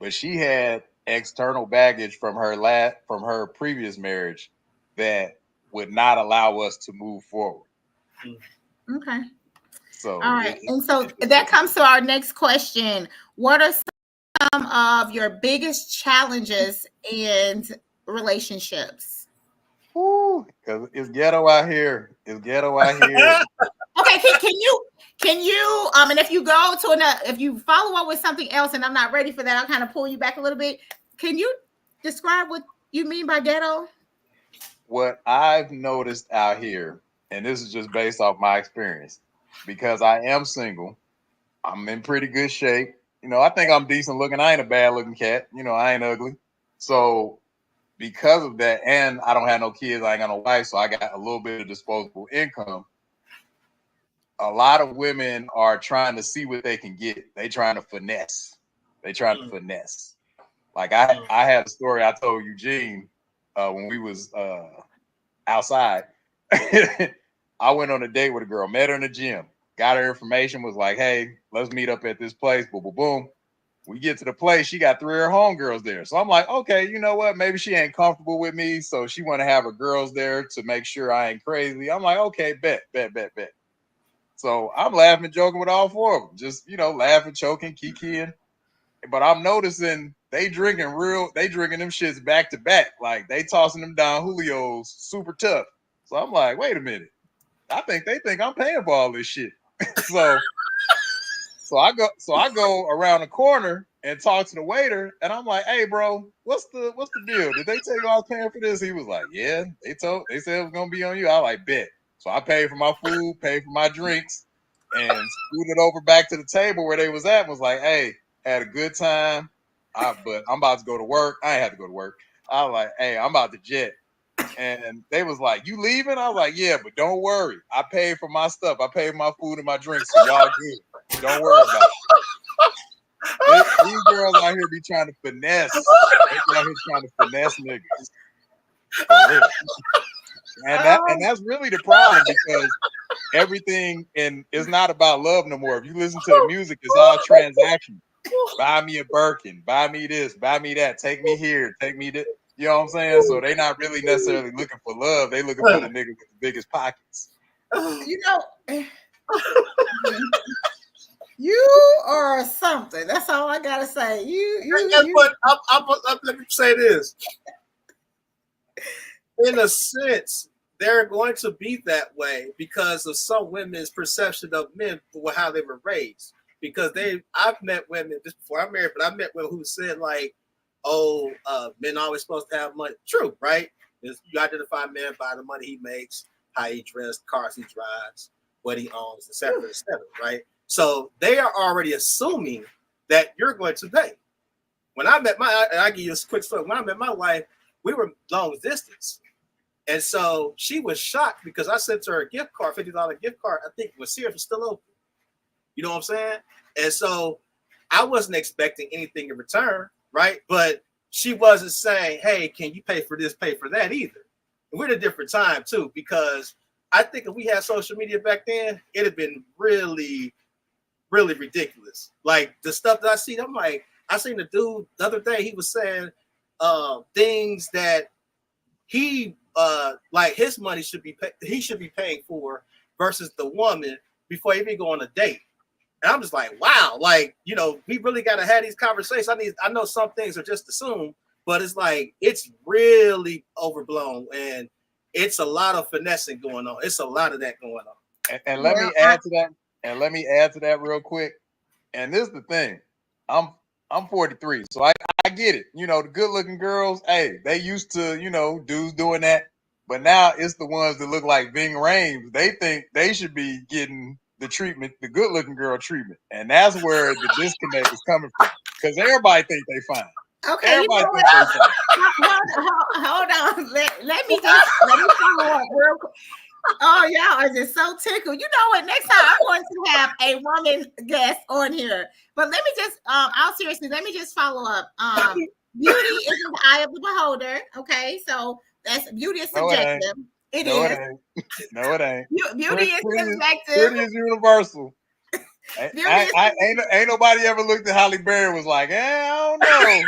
S3: but she had external baggage from her previous marriage that would not allow us to move forward.
S2: Okay.
S3: So
S2: all right. And so that comes to our next question. What are some of your biggest challenges in relationships?
S3: Because it's ghetto out here. Okay,
S2: can you and if you go to if you follow up with something else and I'm not ready for that, I'll kind of pull you back a little bit. Can you describe what you mean by ghetto?
S3: What I've noticed out here, and this is just based off my experience, because I am single, I'm in pretty good shape. I think I'm decent looking. I ain't a bad looking cat. I ain't ugly. So because of that, and I don't have no kids, I ain't got no wife, so I got a little bit of disposable income. A lot of women are trying to see what they can get. They trying to finesse. Like I had a story I told Eugene when we was outside. I went on a date with a girl, met her in the gym, got her information, was like, hey, let's meet up at this place. Boom, boom, boom. We get to the place, she got 3 of her homegirls there. So I'm like, okay, you know what? Maybe she ain't comfortable with me. So she want to have her girls there to make sure I ain't crazy. I'm like, okay, bet. So I'm laughing, joking with all 4 of them. Just, laughing, choking, kikiing. But I'm noticing they drinking them shits back to back. Like they tossing them down Julio's super tough. So I'm like, wait a minute. I think they think I'm paying for all this shit. So I go around the corner and talk to the waiter, and I'm like, "Hey, bro, what's the deal? Did they tell you I was paying for this?" He was like, "Yeah, they said it was gonna be on you." I like, bet. So I paid for my food, paid for my drinks, and scooted over back to the table where they was at. And was like, "Hey, had a good time, but I'm about to go to work. I ain't had to go to work." I was like, "Hey, I'm about to jet." And they was like, "You leaving?" I was like, "Yeah, but don't worry. I paid for my stuff. I paid for my food and my drinks, so y'all good. Don't worry about it." These girls out here be trying to finesse. They out here trying to finesse niggas. And that's really the problem because everything is not about love no more. If you listen to the music, it's all transactional. Buy me a Birkin, buy me this, buy me that, take me here, take me this. You know what I'm saying? So they not really necessarily looking for love. They looking for the nigga with the biggest pockets.
S2: You are something. That's all I gotta say.
S1: Let me say this. In a sense, they're going to be that way because of some women's perception of men for how they were raised. because I've met women just before I married, but I met women who said like, "Oh, men always supposed to have money." True, right? You identify a man by the money he makes, how he dressed, cars he drives, what he owns, etc., etc., right? So they are already assuming that you're going to pay. When I met and I give you a quick story. When I met my wife, we were long distance. And so she was shocked because I sent her a gift card, $50 gift card. I think was Sears was still open. You know what I'm saying? And so I wasn't expecting anything in return, right? But she wasn't saying, "Hey, can you pay for this, pay for that?" either. And we're at a different time too, because I think if we had social media back then, it'd have been really, really ridiculous. Like the stuff that I see, I'm like, I seen the dude the other day. He was saying things that he like his money should be he should be paying for versus the woman before even go on a date. And I'm just like, wow, like, you know, we really got to have these conversations. I know some things are just assumed, but it's like it's really overblown and it's a lot of finessing going on. It's a lot of that going on.
S3: And let me add to that. And let me add to that real quick. And this is the thing. I'm 43, so I get it. You know, the good looking girls, hey, they used to, you know, dudes doing that. But now it's the ones that look like Ving Rhames. They think they should be getting the treatment, the good looking girl treatment. And that's where the disconnect is coming from. Because everybody think they fine.
S2: Okay,
S3: everybody think they fine.
S2: Hold on. Let me follow up real quick. Oh, y'all are just so tickled. You know what? Next time I'm going to have a woman guest on here. But let me just, all seriously, let me just follow up. Beauty is in the eye of the beholder. Okay, so that's beauty is subjective. It is.
S3: No, it ain't.
S2: Beauty is subjective.
S3: Beauty is universal. Ain't nobody ever looked at Halle Berry and was like, I don't know.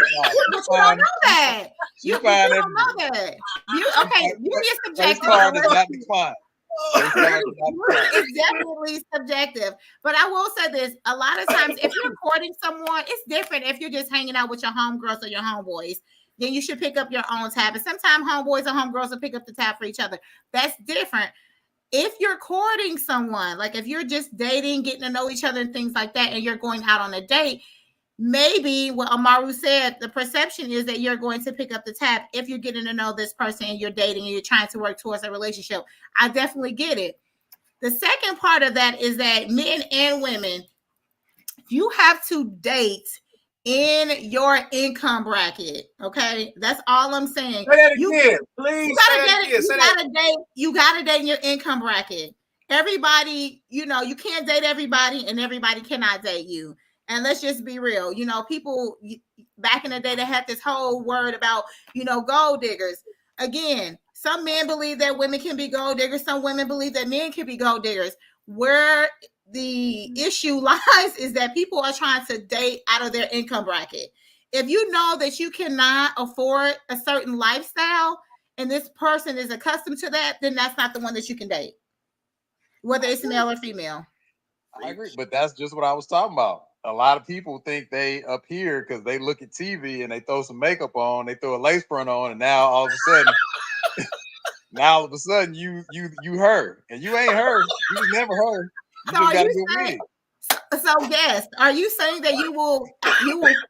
S2: But you don't know that. You don't know that. Beauty is subjective. It's definitely subjective. But I will say this: a lot of times, if you're courting someone, it's different. If you're just hanging out with your homegirls or your homeboys, then you should pick up your own tab. And sometimes homeboys or homegirls will pick up the tab for each other. That's different. If you're courting someone, like if you're just dating, getting to know each other and things like that, and you're going out on a date, maybe what Amaru said, the perception is that you're going to pick up the tab if you're getting to know this person and you're dating and you're trying to work towards a relationship. I definitely get it. The second part of that is that men and women, you have to date in your income bracket. Okay, that's all I'm saying.
S1: Say that again, please.
S2: You gotta date in your income bracket. Everybody, you know, you can't date everybody, and everybody cannot date you. And let's just be real. You know, people back in the day, they had this whole word about, you know, gold diggers. Again, some men believe that women can be gold diggers. Some women believe that men can be gold diggers. Where the issue lies is that people are trying to date out of their income bracket. If you know that you cannot afford a certain lifestyle and this person is accustomed to that, then that's not the one that you can date, whether it's male or female.
S3: I agree, but that's just what I was talking about. A lot of people think they up here because they look at TV and they throw some makeup on, they throw a lace front on, and now all of a sudden, you her, and you ain't her. You was never her. You just got to get with it.
S2: So yes, are you saying that you will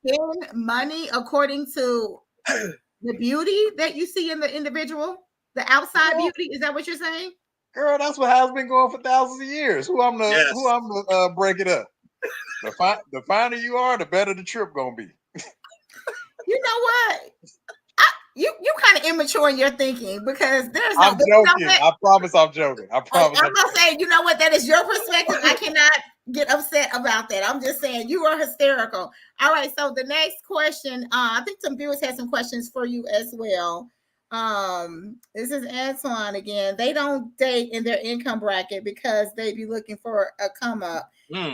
S2: spend money according to the beauty that you see in the individual, the outside beauty? Is that what you're saying?
S3: Girl, that's what has been going for thousands of years. Who I'm to break it up. The finer you are, the better the trip gonna be.
S2: You know what? You kind of immature in your thinking because there's.
S3: I'm joking. I promise I'm joking. I'm
S2: not saying. You know what? That is your perspective. I cannot get upset about that. I'm just saying you are hysterical. All right. So the next question. I think some viewers had some questions for you as well. This is Antoine again. They don't date in their income bracket because they be looking for a come up.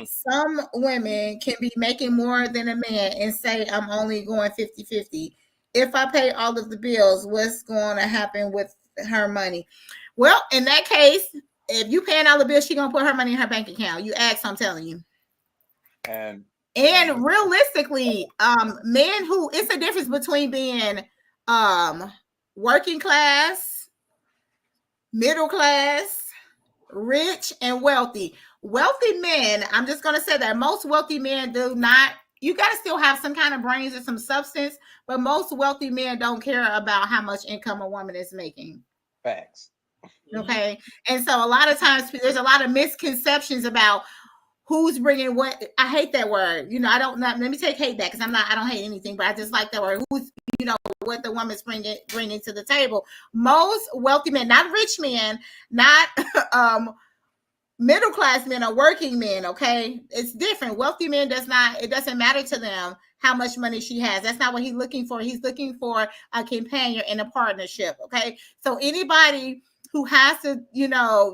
S2: Some women can be making more than a man and say, I'm only going 50-50. If I pay all of the bills, what's going to happen with her money? Well, in that case, if you paying all the bills, she's going to put her money in her bank account. You ask, I'm telling you. And realistically, men who, it's a difference between being working class, middle class, rich, and wealthy. wealthy men, I'm just going to say that most wealthy men do not, you got to still have some kind of brains or some substance, but most wealthy men don't care about how much income a woman is making.
S3: Facts.
S2: Okay. And so a lot of times there's a lot of misconceptions about who's bringing what. I hate that word. I don't know. Let me take hate back because I don't hate anything, but I just like that word. Who's, what the woman's bringing to the table. Most wealthy men, not rich men, not middle class men or working men. Okay. It's different. Wealthy men it doesn't matter to them how much money she has. That's not what he's looking for. He's looking for a companion in a partnership. Okay. So anybody who has to,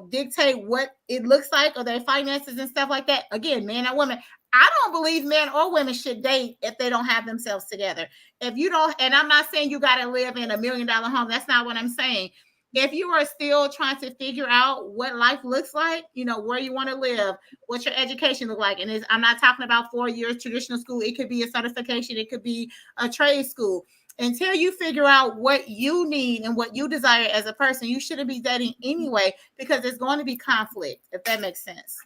S2: dictate what it looks like or their finances and stuff like that. Again, man or woman. I don't believe men or women should date if they don't have themselves together. If you don't, and I'm not saying you got to live in $1 million home. That's not what I'm saying. If you are still trying to figure out what life looks like, where you want to live, what your education look like. And I'm not talking about 4 years traditional school. It could be a certification. It could be a trade school. Until you figure out what you need and what you desire as a person, you shouldn't be dating anyway, because there's going to be conflict, if that makes sense.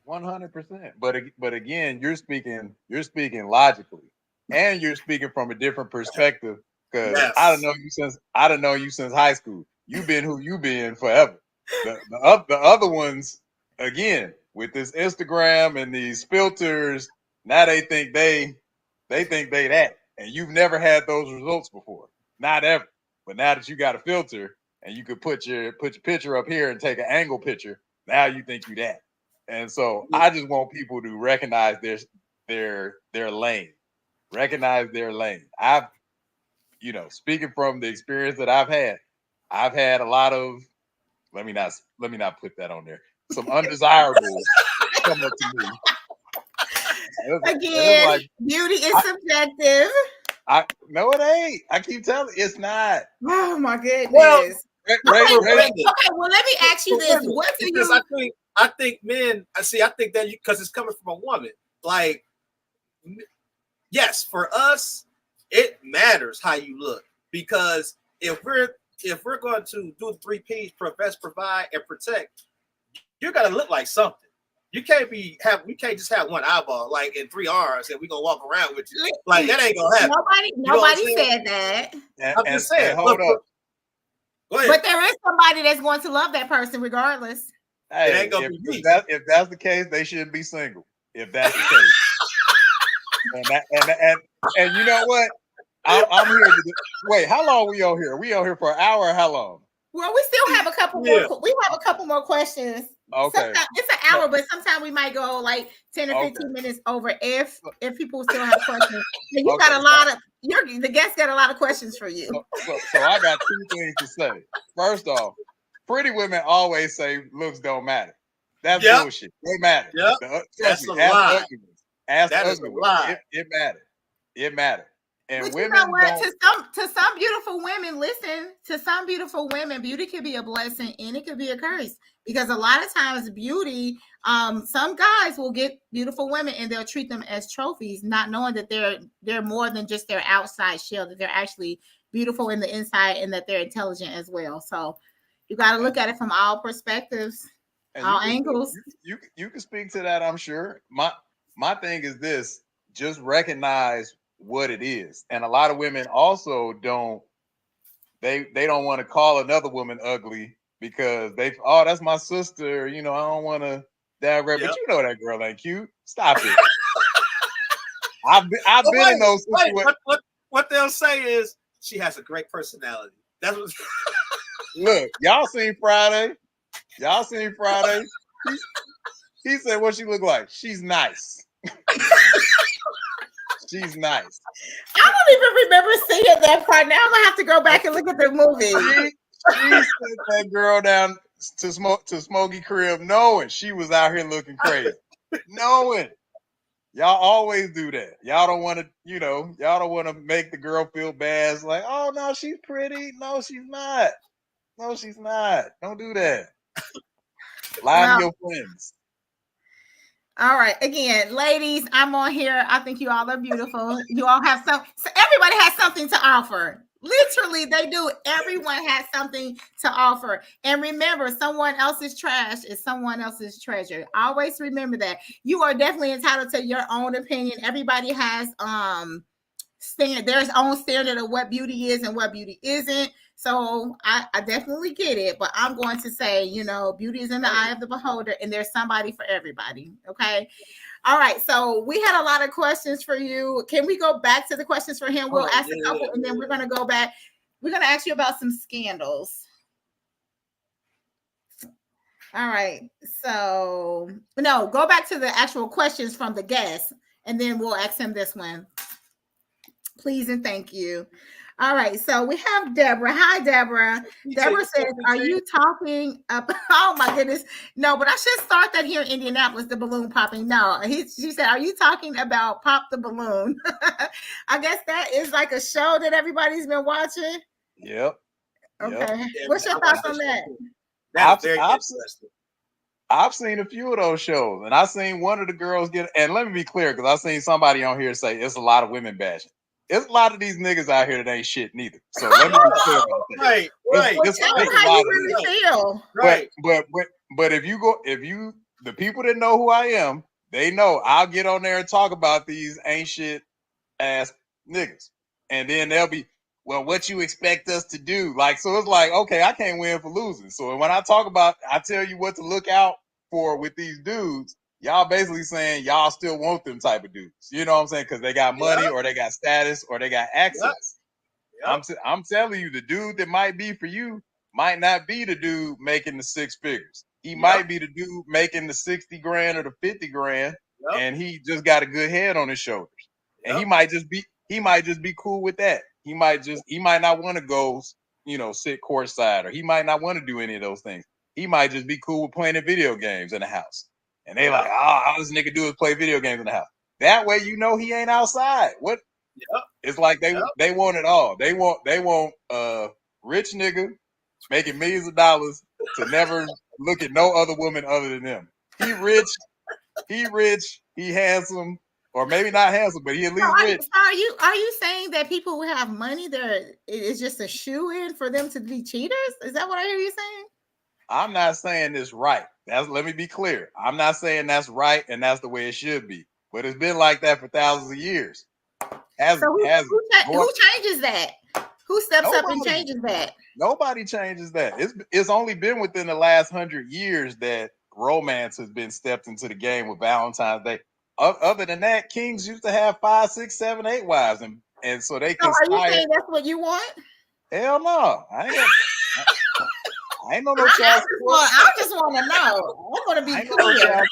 S3: 100%. But again, you're speaking logically, and you're speaking from a different perspective. Because
S1: Yes.
S3: I don't know you since high school. You've been who you been forever. The other ones, again, with this Instagram and these filters, now they think they that. And you've never had those results before. Not ever. But now that you got a filter and you could put your picture up here and take an angle picture, now you think you that. And so I just want people to recognize their lane. Recognize their lane. I've, speaking from the experience that I've had a lot of, let me not put that on there. Some undesirables come up to me.
S2: Again, like, beauty is subjective.
S3: No, it ain't. I keep telling you, it's not.
S2: Oh my goodness.
S1: Well,
S2: okay, well, let me ask you this. What do you?
S1: I think men. I think that because it's coming from a woman. Like, yes, for us, it matters how you look, because if we're going to do the 3 P's: invest, provide, and protect, you're gonna look like something. You can't we can't just have one eyeball like in 3 R's and we're gonna walk around with you. Like, that ain't gonna happen.
S2: Nobody said that.
S1: I'm just saying.
S3: Hold up.
S1: Go ahead.
S2: But there is somebody that's going to love that person regardless.
S3: Hey,
S1: it ain't gonna be me.
S3: If that's the case, they should be single. If that's the case. and you know what? I'm here to wait. How long we on here? We on here for an hour or how long?
S2: Well, we still have a couple more. We have a couple more questions.
S3: Okay.
S2: Sometimes it's an hour, but sometimes we might go like 10 or 15 minutes over if people still have questions. And you got a lot of the guests got a lot of questions for you.
S3: So I got 2 things to say. First off, pretty women always say looks don't matter. That's bullshit. They matter.
S1: Yep. That's a lie.
S3: Ask the ugly ones. It matters. It matters. And
S2: but
S3: women,
S2: you know what? To some beautiful women, listen, to some beautiful women, beauty could be a blessing and it could be a curse, because a lot of times beauty, some guys will get beautiful women and they'll treat them as trophies, not knowing that they're more than just their outside shell, that they're actually beautiful in the inside and that they're intelligent as well. So you got to look at it from all perspectives, all angles.
S3: You can speak to that, I'm sure. My thing is this: just recognize what it is. And a lot of women also don't want to call another woman ugly because that's my sister, I don't want to downgrade, but you know that girl ain't cute. Stop it. I've been in those situations.
S1: What they'll say is she has a great personality. That's what
S3: Look, y'all seen Friday. He said what she look like. She's nice. She's nice.
S2: I don't even remember seeing that part. Now I'm gonna have to go back and look at the movie.
S3: She sent that girl down to Smokey crib, knowing she was out here looking crazy. Knowing. Y'all always do that. Y'all don't want to, y'all don't want to make the girl feel bad. It's like, oh no, she's pretty. No, she's not. No, she's not. Don't do that. Lie to your friends.
S2: All right. Again, ladies, I'm on here. I think you all are beautiful. You all have so everybody has something to offer. Literally, they do. Everyone has something to offer. And remember, someone else's trash is someone else's treasure. Always remember that. You are definitely entitled to your own opinion. Everybody has their own standard of what beauty is and what beauty isn't. So I definitely get it, but I'm going to say, beauty is in the eye of the beholder, and there's somebody for everybody. Okay. All right. So we had a lot of questions for you. Can we go back to the questions for him? We'll ask a couple, and then we're going to go back. We're going to ask you about some scandals. All right. So no, go back to the actual questions from the guest, and then we'll ask him this one. Please and thank you. All right, so we have Deborah. Hi, Deborah. Deborah says, "Are you talking about?" Oh my goodness, no! But I should start that here in Indianapolis. The balloon popping. No, she said, "Are you talking about Pop the Balloon?" I guess that is like a show that everybody's been watching.
S3: Yep.
S2: Okay. Yep. What's your thoughts on that?
S1: That's very interesting.
S3: I've seen a few of those shows, and I seen one of the girls get. And let me be clear, because I seen somebody on here say it's a lot of women bashing. There's a lot of these niggas out here that ain't shit neither. So let me be clear about that.
S1: Right.
S2: Tell them how you really feel.
S3: Right. But if the people that know who I am, they know I'll get on there and talk about these ain't shit ass niggas, and then they'll be, well, what you expect us to do? Like, so it's like, okay, I can't win for losing. So when I talk about, I tell you what to look out for with these dudes. Y'all basically saying y'all still want them type of dudes. You know what I'm saying? Because they got money, or they got status, or they got access. Yep. I'm telling you, the dude that might be for you might not be the dude making the 6 figures. He might be the dude making the 60 grand or the 50 grand, and he just got a good head on his shoulders. And he might just be cool with that. He might not want to go, sit courtside, or he might not want to do any of those things. He might just be cool with playing video games in the house. And they like, all this nigga do is play video games in the house. That way, he ain't outside. What? It's like they want it all. They want rich nigga making millions of dollars to never look at no other woman other than them. He rich, he handsome, or maybe not handsome, but he at least rich.
S2: Are you saying that people who have money, it's just a shoe-in for them to be cheaters? Is that what I hear you saying?
S3: I'm not saying this right. Let me be clear. I'm not saying that's right and that's the way it should be. But it's been like that for thousands of years.
S2: Who changes that? Who steps up and changes that?
S3: Nobody changes that. It's only been within the last 100 years that romance has been stepped into the game with Valentine's Day. Other than that, kings used to have 5, 6, 7, 8 wives, and so they can.
S2: So are you saying that's what you want?
S3: Hell no, I ain't no child support.
S2: I just want to know. I want to be clear.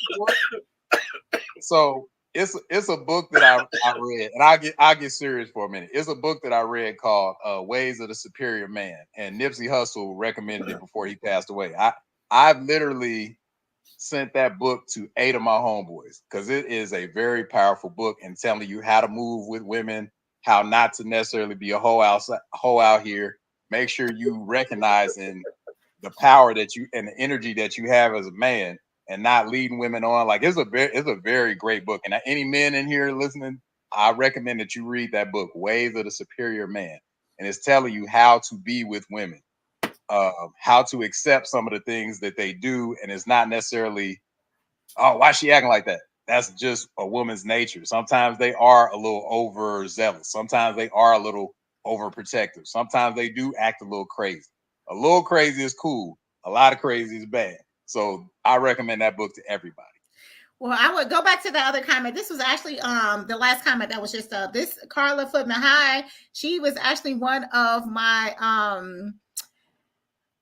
S3: So it's a book that I read, and I'll get serious for a minute. It's a book that I read called Ways of the Superior Man, and Nipsey Hussle recommended it before he passed away. I've literally sent that book to 8 of my homeboys because it is a very powerful book and telling you how to move with women, how not to necessarily be a hoe out here. Make sure you recognize the power that you and the energy that you have as a man, and not leading women on. Like, it's a very great book. And any men in here listening, I recommend that you read that book, Ways of the Superior Man. And it's telling you how to be with women, how to accept some of the things that they do. And it's not necessarily, oh, why is she acting like that? That's just a woman's nature. Sometimes they are a little overzealous. Sometimes they are a little overprotective. Sometimes they do act a little crazy. A little crazy is cool. A lot of crazy is bad. So I recommend that book to everybody.
S2: Well, I would go back to the other comment. This was actually the last comment that was just this Carla Footman. Hi, she was actually one of my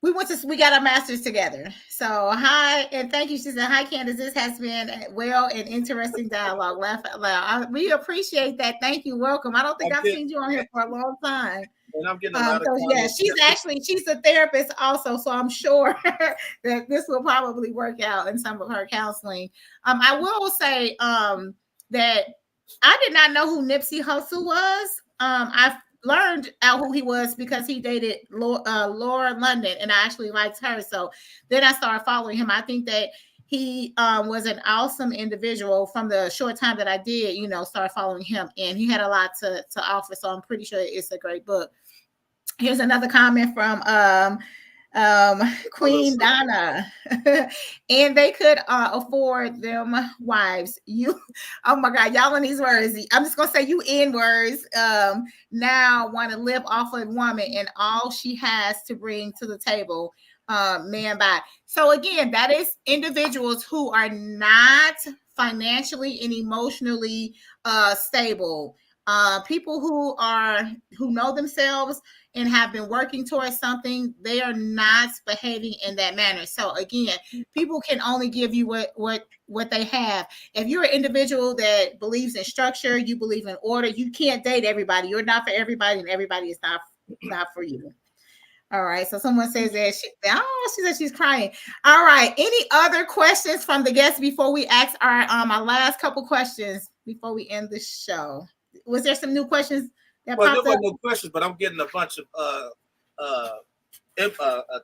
S2: we got our masters together. So hi, and thank you. She said, hi, Candace. This has been and interesting dialogue. Laugh out loud. We appreciate that. Thank you. Welcome. I don't think I've seen you on here for a long time.
S1: And I'm getting a lot of comments.
S2: She's a therapist also, so I'm sure that this will probably work out in some of her counseling. I will say that I did not know who Nipsey Hussle was. I've learned out who he was because he dated Laura London, and I actually liked her. So then I started following him. I think that he was an awesome individual from the short time that I did, start following him, and he had a lot to offer. So I'm pretty sure it's a great book. Here's another comment from Queen Donna. And they could afford them wives. You, oh my God, y'all in these words. I'm just gonna say you in words. Now want to live off of a woman and all she has to bring to the table. Man by. So again, that is individuals who are not financially and emotionally stable. People who know themselves and have been working towards something, they are not behaving in that manner. So again, people can only give you what they have. If you're an individual that believes in structure, you believe in order, you can't date everybody. You're not for everybody, and everybody is not for you. All right. So someone says that she said she's crying. All right. Any other questions from the guests before we ask our last couple questions before we end the show? Was there some new questions that
S1: Well,
S2: popped
S1: there
S2: up?
S1: were no questions, but I'm getting a bunch of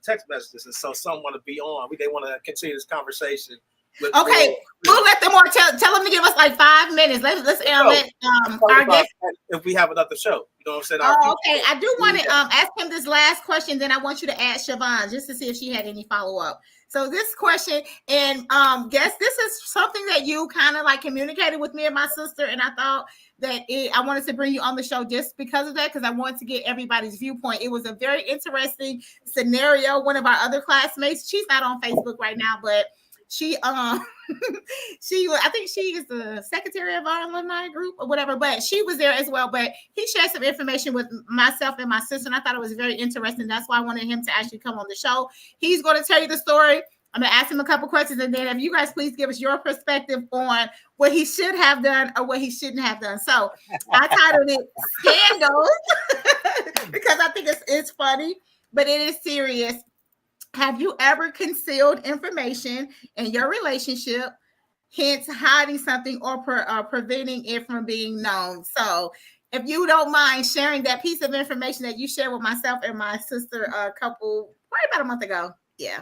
S1: text messages, and so some want to be on. They want to continue this conversation.
S2: Okay, we'll let them on. Tell them to give us like 5 minutes. Let's let our guest.
S1: If we have another show, you know what I'm saying?
S2: Oh, okay. I do want to ask him this last question. Then I want you to ask Siobhan just to see if she had any follow up. So this question, and guess this is something that you kind of like communicated with me and my sister, and I thought that I wanted to bring you on the show just because of that, because I wanted to get everybody's viewpoint. It was a very interesting scenario. One of our other classmates, she's not on Facebook right now, but she I think she is the secretary of our alumni group or whatever, but she was there as well. But he shared some information with myself and my sister, and I thought it was very interesting. That's why I wanted him to actually come on the show. He's going to tell you the story. I'm going to ask him a couple questions, and then if you guys please give us your perspective on what he should have done or what he shouldn't have done. So I titled it Scandals because I think it's funny, but it is serious. Have you ever concealed information in your relationship, hence hiding something or preventing it from being known? So if you don't mind sharing that piece of information that you shared with myself and my sister probably about a month ago. Yeah,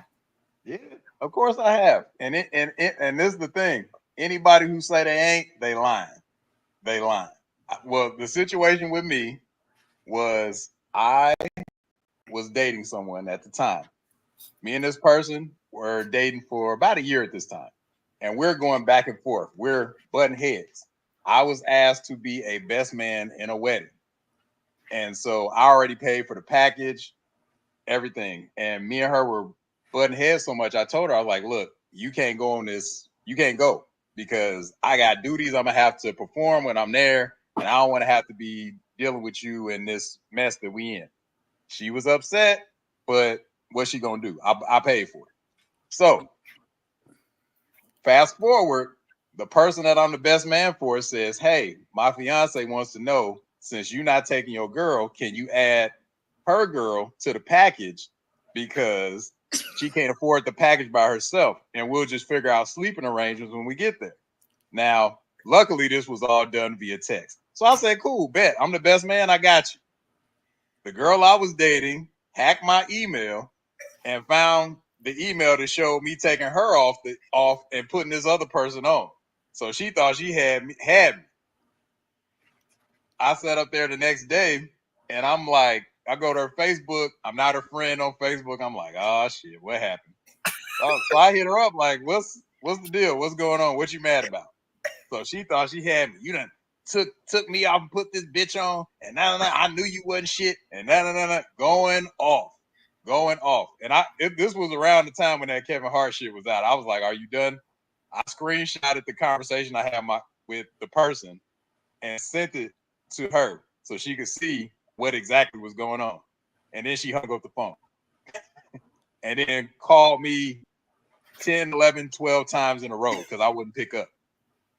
S3: of course I have. And this is the thing. Anybody who say they ain't, they lying. They lying. Well, the situation with me was I was dating someone at the time. Me and this person were dating for about a year at this time. And we're going back and forth. We're butting heads. I was asked to be a best man in a wedding. And so I already paid for the package, everything. And me and her were butting heads so much. I told her, I was like, look, you can't go on this. You can't go because I got duties I'm going to have to perform when I'm there. And I don't want to have to be dealing with you in this mess that we in. She was upset, but what's she going to do? I paid for it. So fast forward, the person that I'm the best man for says, hey, my fiance wants to know, since you're not taking your girl, can you add her girl to the package because she can't afford the package by herself, and we'll just figure out sleeping arrangements when we get there. Now, luckily, this was all done via text. So I said, cool, bet. I'm the best man. I got you. The girl I was dating hacked my email and found the email that showed me taking her off and putting this other person on. So she thought she had me. I sat up there the next day and I'm like, I go to her Facebook. I'm not her friend on Facebook. I'm like, oh shit, what happened? So I hit her up like, what's the deal? What's going on? What you mad about? So she thought she had me. You done took me off and put this bitch on, and I knew you wasn't shit, and going off. And this was around the time when that Kevin Hart shit was out. I was like, are you done? I screenshotted the conversation I had with the person and sent it to her so she could see what exactly was going on. And then she hung up the phone and then called me 10, 11, 12 times in a row because I wouldn't pick up.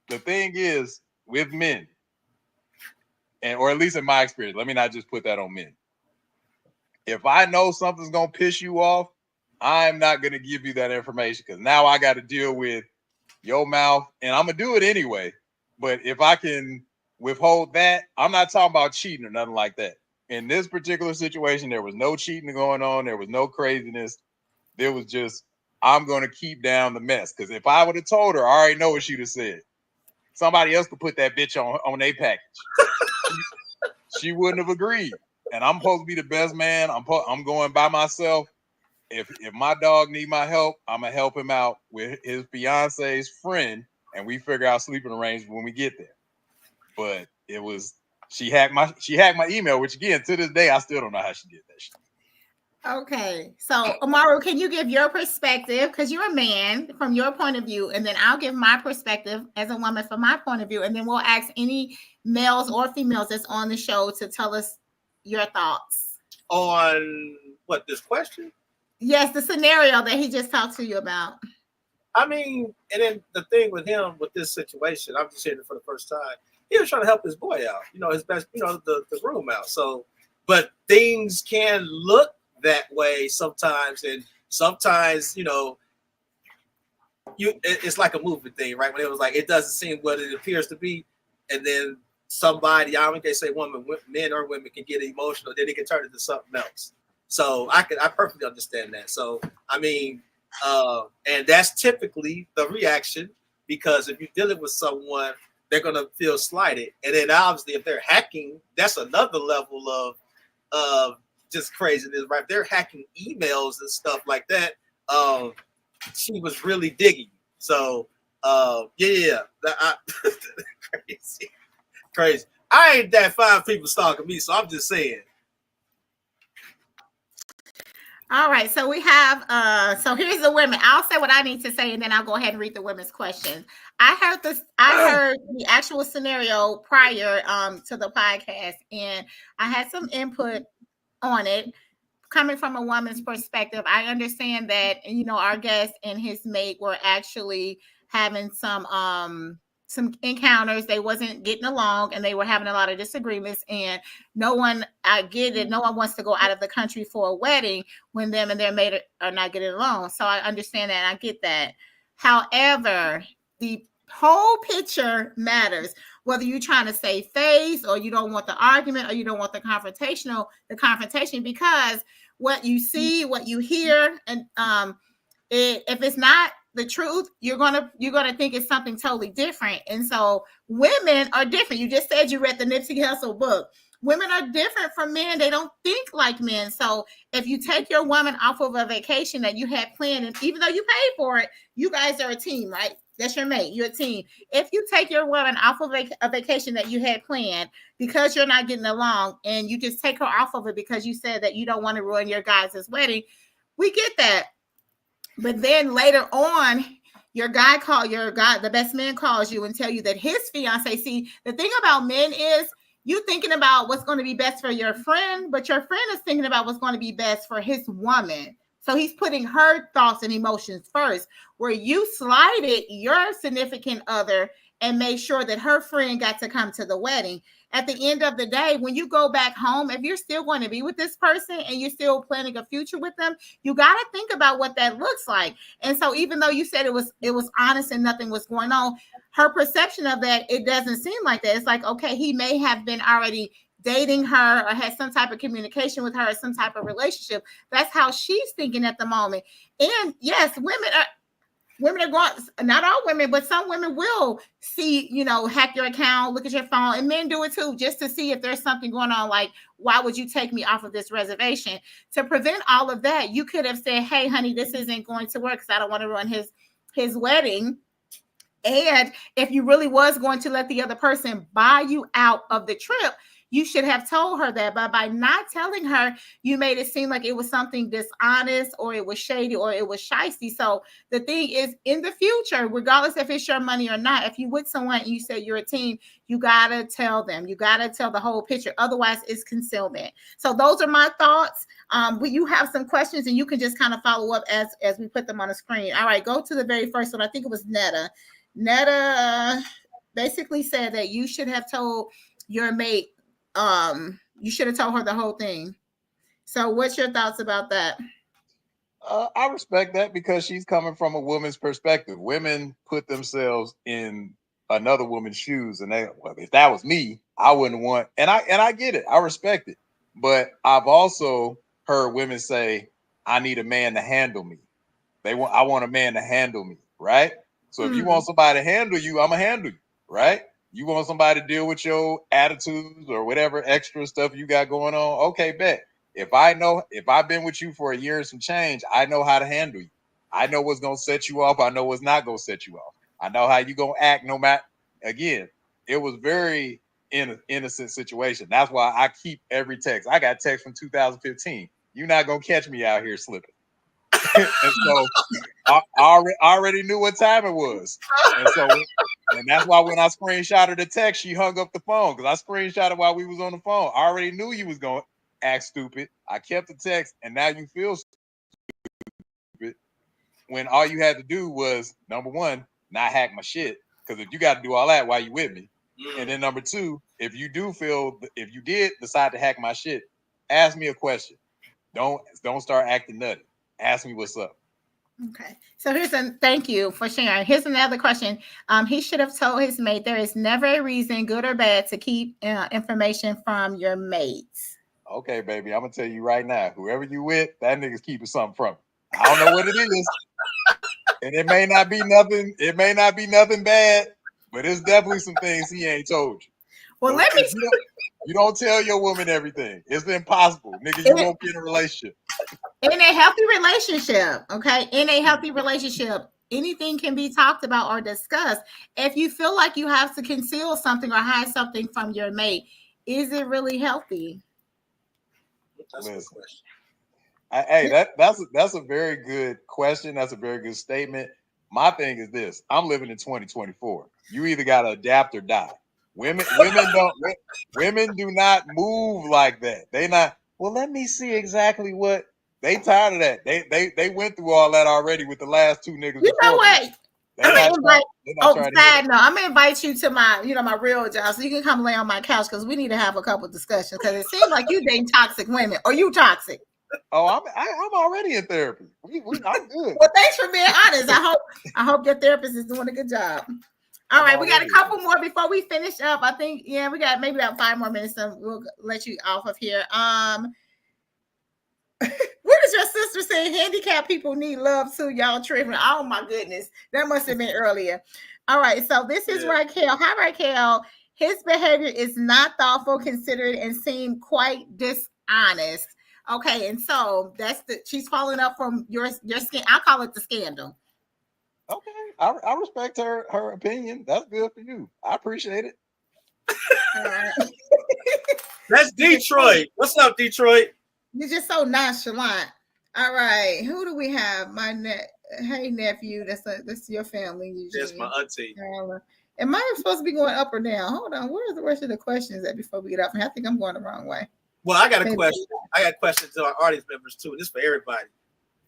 S3: The thing is, with men, or at least in my experience, let me not just put that on men. If I know something's going to piss you off, I'm not going to give you that information because now I got to deal with your mouth, and I'm going to do it anyway. But if I can withhold that, I'm not talking about cheating or nothing like that. In this particular situation, there was no cheating going on. There was no craziness. There was just, I'm going to keep down the mess. Because if I would have told her, I already know what she'd have said. Somebody else could put that bitch on a package. She wouldn't have agreed. and I'm supposed to be the best man. I'm going by myself. If my dog need my help, I'm gonna help him out with his fiance's friend, and we figure out sleeping arrangements when we get there. But it was she hacked my email, which again to this day I still don't know how she did that shit.
S2: Okay, so Amaru, can you give your perspective, because you're a man, from your point of view, and then I'll give my perspective as a woman from my point of view, and then we'll ask any males or females that's on the show to tell us your thoughts
S1: on what, this question.
S2: Yes, the scenario that he just talked to you about.
S1: I mean, and then the thing with him with this situation, I'm just hearing it for the first time. He was trying to help his boy out, his best, the groom out. So, but things can look that way sometimes, and sometimes, it's like a movie thing, right? When it was like it doesn't seem what it appears to be, and then somebody, I don't think they say men or women can get emotional, then it can turn into something else. So I perfectly understand that. So I mean, and that's typically the reaction, because if you're dealing with someone, they're gonna feel slighted, and then obviously if they're hacking, that's another level of just craziness, right? If they're hacking emails and stuff like that. She was really digging. So crazy. I ain't that 5 people stalking me, so I'm just saying.
S2: All right, so we have so here's the women. I'll say what I need to say, and then I'll go ahead and read the women's questions. I heard the actual scenario prior to the podcast, and I had some input on it coming from a woman's perspective. I understand that our guest and his mate were actually having some encounters. They wasn't getting along, and they were having a lot of disagreements, and I get it, no one wants to go out of the country for a wedding when them and their mate are not getting along. So I understand that, and I get that. However, the whole picture matters, whether you're trying to save face, or you don't want the argument, or you don't want the confrontation, because what you see, what you hear, and if it's not the truth, you're gonna think it's something totally different. And so women are different. You just said you read the Nipsey Hussle book. Women are different from men. They don't think like men. So if you take your woman off of a vacation that you had planned, and even though you paid for it, you guys are a team, right? That's your mate. You're a team. If you take your woman off of a vacation that you had planned because you're not getting along, and you just take her off of it because you said that you don't want to ruin your guys' wedding, we get that. But then later on, the best man calls you and tell you that his fiance. See, the thing about men is you thinking about what's going to be best for your friend, but your friend is thinking about what's going to be best for his woman. So he's putting her thoughts and emotions first, where you slighted your significant other and made sure that her friend got to come to the wedding. At the end of the day, when you go back home, if you're still going to be with this person and you're still planning a future with them, you got to think about what that looks like. And so even though you said it was honest and nothing was going on, her perception of that, it doesn't seem like that. It's like, okay, he may have been already dating her or had some type of communication with her or some type of relationship. That's how she's thinking at the moment. And yes, women are going, not all women, but some women will see, hack your account, look at your phone, and men do it too, just to see if there's something going on. Like, why would you take me off of this reservation? To prevent all of that, you could have said, hey, honey, this isn't going to work because I don't want to ruin his wedding. And if you really was going to let the other person buy you out of the trip, you should have told her that. But by not telling her, you made it seem like it was something dishonest, or it was shady, or it was shysty. So the thing is, in the future, regardless if it's your money or not, if you with someone and you say you're a team, you got to tell them. You got to tell the whole picture. Otherwise, it's concealment. So those are my thoughts. You have some questions, and you can just kind of follow up as we put them on the screen. All right, go to the very first one. I think it was Netta. Netta basically said that you should have told your mate, you should have told her the whole thing. So what's your thoughts about that?
S3: I respect that, because she's coming from a woman's perspective. Women put themselves in another woman's shoes, and if that was me, I wouldn't want. And I get it. I respect it. But I've also heard women say, "I need a man to handle me." I want a man to handle me, right? So if you want somebody to handle you, I'm gonna handle you, right? You want somebody to deal with your attitudes or whatever extra stuff you got going on? Okay, bet. If I've been with you for a year and some change, I know how to handle you. I know what's gonna set you off. I know what's not gonna set you off. I know how you gonna act. No matter. Again, it was very innocent situation. That's why I keep every text. I got text from 2015. You're not gonna catch me out here slipping. And so I already knew what time it was. And that's why when I screenshotted the text, she hung up the phone because I screenshotted while we was on the phone. I already knew you was going to act stupid. I kept the text, and now you feel stupid when all you had to do was, number one, not hack my shit. Because if you got to do all that while you with me, and then number two, if you did decide to hack my shit, ask me a question. Don't start acting nutty. Ask me what's up.
S2: Okay, so thank you for sharing. Here's another question. He should have told his mate there is never a reason, good or bad, to keep information from your mates.
S3: Okay, baby, I'm gonna tell you right now. Whoever you with, that nigga's keeping something from you. I don't know what it is, and it may not be nothing. It may not be nothing bad, but it's definitely some things he ain't told you.
S2: Well,
S3: so
S2: let me.
S3: You don't tell your woman everything. It's impossible, nigga. You won't be in a relationship.
S2: In a healthy relationship, okay? In a healthy relationship, anything can be talked about or discussed. If you feel like you have to conceal something or hide something from your mate, is it really healthy?
S1: That's a good question.
S3: Hey, that's a very good question. That's a very good statement. My thing is this: I'm living in 2024. You either gotta adapt or die. Women do not move like that. They not. Well, let me see exactly what. They tired of that. They went through all that already with the last two niggas.
S2: You know what? I'm gonna invite you to my, my real job so you can come lay on my couch because we need to have a couple discussions because it seems like you dating toxic women. Are you toxic?
S3: Oh, I'm already in therapy. I'm good.
S2: Well, thanks for being honest. I hope your therapist is doing a good job. All right, we got a couple more before we finish up. I think, we got maybe about 5 more minutes, so we'll let you off of here. What is your sister saying? Handicapped people need love too. Y'all tripping. Oh my goodness. That must have been earlier. All right. So this is Raquel. Hi, Raquel. His behavior is not thoughtful, considerate, and seemed quite dishonest. Okay. And so she's following up from your skin. I call it the scandal.
S3: Okay. I respect her opinion. That's good for you. I appreciate it.
S2: All right.
S1: That's Detroit. What's up, Detroit?
S2: You're just so nonchalant. All right, who do we have? Hey nephew, that's your family. Usually.
S1: That's my auntie.
S2: Am I supposed to be going up or down? Hold on, where's the rest of the questions at before we get up? I think I'm going the wrong way.
S1: Well, I got a question. I got questions to our audience members too. This is for everybody.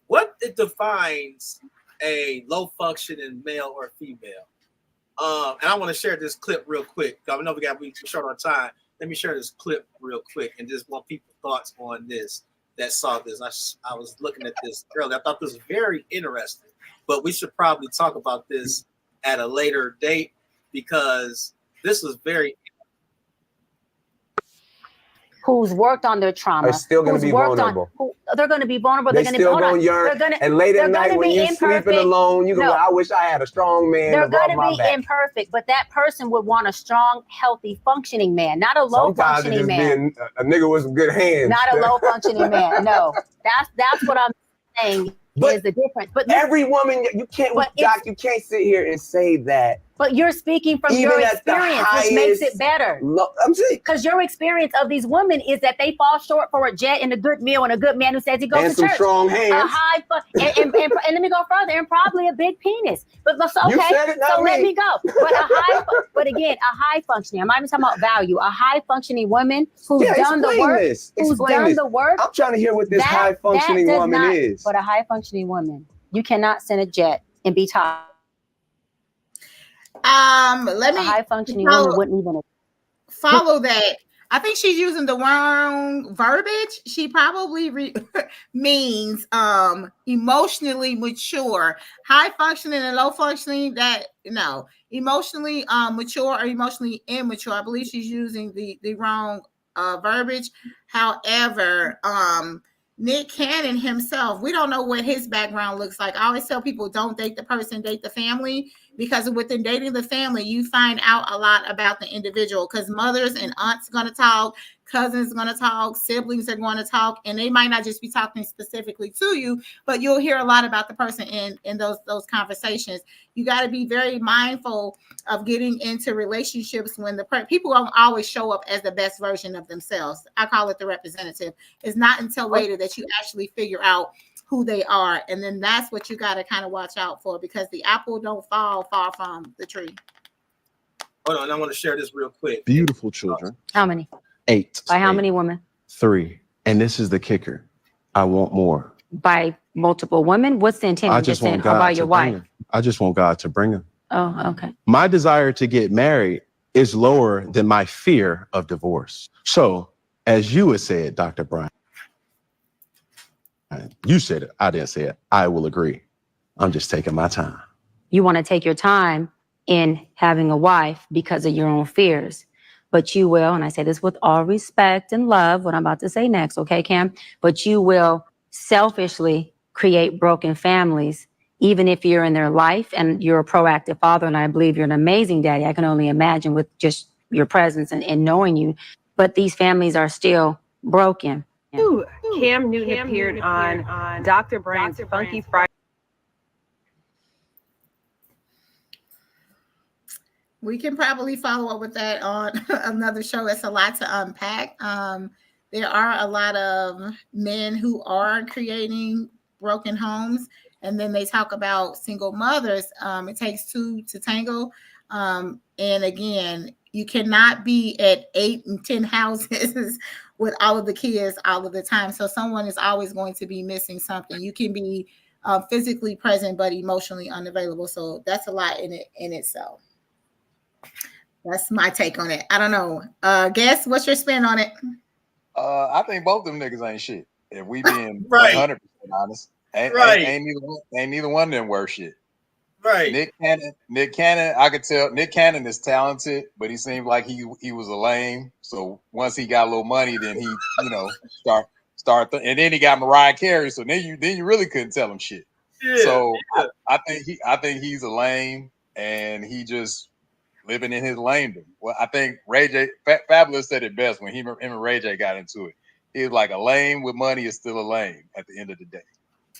S1: What defines a low functioning male or female? And I want to share this clip real quick. I know we short on time. Let me share this clip real quick and just want people's thoughts on this that saw this. I was looking at this earlier. I thought this was very interesting, but we should probably talk about this at a later date because this was very.
S4: Who's worked on their trauma?
S5: Are still going to be vulnerable.
S4: They're going to be vulnerable.
S5: They're still going to yearn. And late at night when you're sleeping alone, you go, I wish I had a strong man.
S4: They're going to be imperfect, but that person would want a strong, healthy, functioning man, not a low functioning man.
S5: A nigga with some good hands.
S4: Not a low functioning man. No, that's what I'm saying. Is the difference. But
S5: every woman, you can't sit here and say that.
S4: But you're speaking from your experience, which makes it better.
S5: I'm saying
S4: because your experience of these women is that they fall short for a jet and a good meal and a good man who says he goes
S5: and
S4: to church.
S5: And some strong hands.
S4: And let me go further, and probably a big penis. But okay,
S5: you said it, not
S4: so
S5: me.
S4: let me go. But again, a high functioning. I'm not even talking about value. A high functioning woman who's done the work. Who's done the work.
S5: I'm trying to hear what this high functioning woman is.
S4: But a high functioning woman, you cannot send a jet and be tired.
S2: Let me.
S4: A high functioning woman wouldn't even
S2: follow that. I think she's using the wrong verbiage. She probably means emotionally mature. High functioning and low functioning, emotionally mature or emotionally immature. I believe she's using the wrong verbiage. However, Nick Cannon himself, we don't know what his background looks like. I always tell people don't date the person, date the family, because within dating the family, you find out a lot about the individual, because mothers and aunts are going to talk, cousins are going to talk, siblings are going to talk, and they might not just be talking specifically to you, but you'll hear a lot about the person in those conversations. You got to be very mindful of getting into relationships when the people don't always show up as the best version of themselves. I call it the representative. It's not until later that you actually figure out who they are, and then that's what you got to kind of watch out for, because the apple don't fall far from the tree.
S1: Hold on, I want to share this real quick.
S5: Beautiful children.
S4: How many?
S5: 8.
S4: By how many women?
S5: 3. And this is the kicker. I want more.
S4: By multiple women? What's the intent?
S5: I just want God
S4: about your wife.
S5: I just want God to bring him.
S4: Oh, okay.
S5: My desire to get married is lower than my fear of divorce. So, as you had said, Dr. Brian, you said it, I didn't say it. I will agree. I'm just taking my time.
S4: You want to take your time in having a wife because of your own fears. But you will, and I say this with all respect and love, what I'm about to say next, okay, Cam? But you will selfishly create broken families, even if you're in their life and you're a proactive father, and I believe you're an amazing daddy. I can only imagine with just your presence and knowing you. But these families are still broken.
S6: Ooh, Cam Newton appeared on Dr. Brian's Funky Friday.
S2: We can probably follow up with that on another show. It's a lot to unpack. There are a lot of men who are creating broken homes, and then they talk about single mothers. It takes 2 to tango. And again, you cannot be at 8 and 10 houses with all of the kids all of the time. So someone is always going to be missing something. You can be physically present, but emotionally unavailable. So that's a lot in itself. That's my take on it. I don't know. Guess what's your spin on it?
S3: I think both them niggas ain't shit. If we being
S1: Right.
S3: 100% honest, ain't neither one of them worth shit.
S1: Right.
S3: Nick Cannon, I could tell Nick Cannon is talented, but he seemed like he was a lame. So once he got a little money, then he start and then he got Mariah Carey. So then you really couldn't tell him shit.
S1: Yeah,
S3: so
S1: yeah.
S3: I think he's a lame, and he just living in his lame. Well, I think Ray J Fabulous said it best when him and Ray J got into it. He was like, a lame with money is still a lame at the end of the day.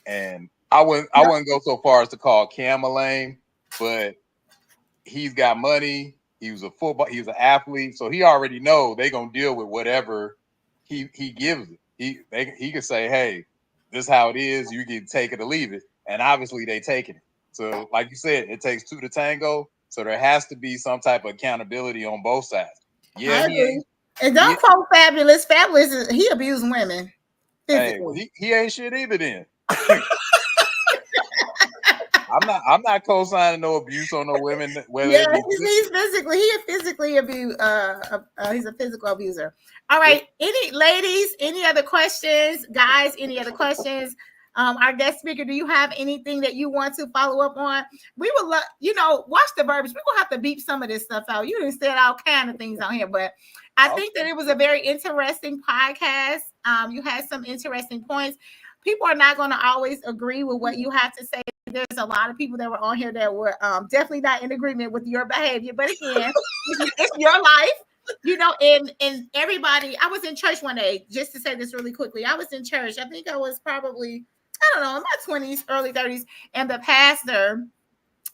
S3: And I wouldn't go so far as to call Cam a lame, but he's got money. He was an athlete, so he already know they gonna deal with whatever he gives it. He can say, hey, this is how it is. You can take it or leave it, and obviously they taking it. So, like you said, it takes 2 to tango. So there has to be some type of accountability on both sides. Yeah,
S2: I agree. And don't quote Fabulous. Fabulous, he abused women.
S3: Hey, well, he ain't shit either then. I'm not co-signing no abuse on no women.
S2: Yeah, he's physically abused. He's a physical abuser. All right. Any other questions, guys? Any other questions? Our guest speaker, do you have anything that you want to follow up on? We would love, watch the verbiage. We're gonna have to beep some of this stuff out. You didn't said all kind of things on here, but I think that it was a very interesting podcast. You had some interesting points. People are not going to always agree with what you have to say. There's a lot of people that were on here that were definitely not in agreement with your behavior. But again, it's your life, and everybody. I was in church one day, just to say this really quickly. I was in church. I think I was probably, I don't know, in my 20s, early 30s. And the pastor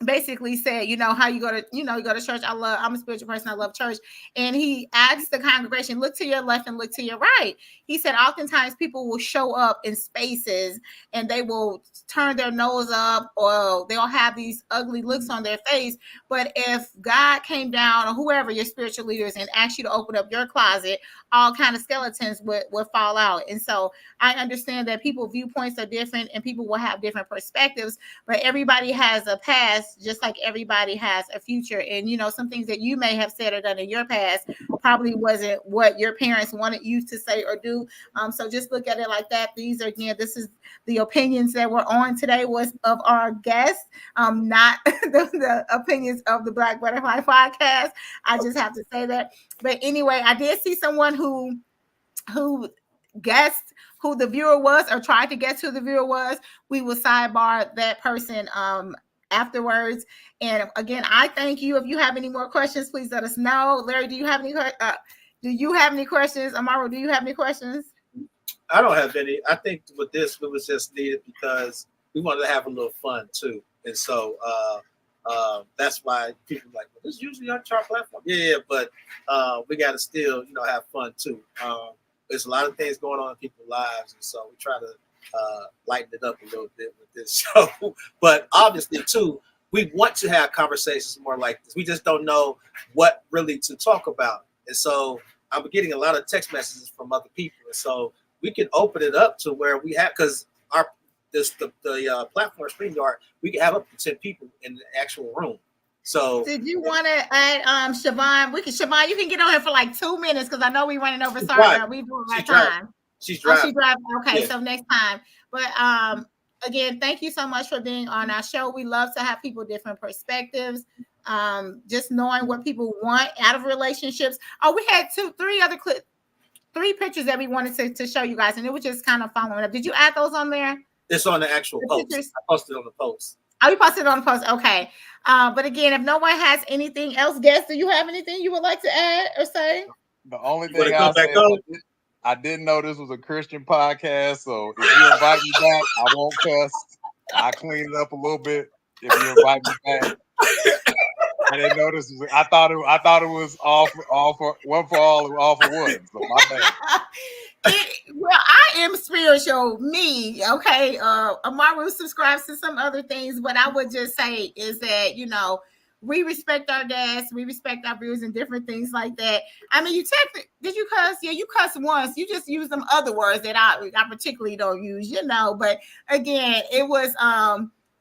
S2: basically said, how you go to church. I'm a spiritual person. I love church. And he asked the congregation, look to your left and look to your right. He said, oftentimes people will show up in spaces and they will turn their nose up, or they'll have these ugly looks on their face. But if God came down, or whoever your spiritual leaders, and asked you to open up your closet, all kind of skeletons would fall out. And so I understand that people's viewpoints are different and people will have different perspectives, but everybody has a past, just like everybody has a future. And, some things that you may have said or done in your past probably wasn't what your parents wanted you to say or do. So just look at it like that. This is the opinions that were on today was of our guests, not the opinions of the Black Butterfly Podcast. I just have to say that. But anyway, I did see someone who guessed who the viewer was, or tried to guess who the viewer was. We will sidebar that person afterwards. And again, I thank you. If you have any more questions, please let us know. Larry, do you have any questions? Amaro, do you have any questions?
S1: I don't have any. I think with this, it was just needed because we wanted to have a little fun too, and so that's why people are like, well, this is usually on our platform. Yeah, but we got to still, have fun too. There's a lot of things going on in people's lives, and so we try to lighten it up a little bit with this show. But obviously, too, we want to have conversations more like this. We just don't know what really to talk about, and so I'm getting a lot of text messages from other people, and so we can open it up to where we have, because the platform StreamYard, we can have up to 10 people in the actual room. So
S2: did you want to add Siobhan? Siobhan, you can get on here for like 2 minutes because I know we're running over. Sorry, we doing our time.
S1: She's driving.
S2: She's driving. Okay, so next time. But again, thank you so much for being on our show. We love to have people with different perspectives. Just knowing what people want out of relationships. Oh, we had 3 pictures that we wanted to show you guys, and it was just kind of following up. Did you add those on there?
S1: It's on the actual post. Pictures? I posted on the post.
S2: Oh, you posted it on the post. Okay. But again, if no one has anything else, guys, do you have anything you would like to add or say?
S3: The only thing I'll say, I didn't know this was a Christian podcast, so if you invite me back, I won't cuss. I'll clean it up a little bit if you invite me back. I didn't know this was. I thought it was all for one for all and all for one. So my bad.
S2: Well, I am spiritual, me. Okay, Amaru subscribes to some other things, but I would just say is that we respect our dads, we respect our views and different things like that. I mean, did you cuss? Yeah, you cuss once. You just use some other words that I particularly don't use, But again, it was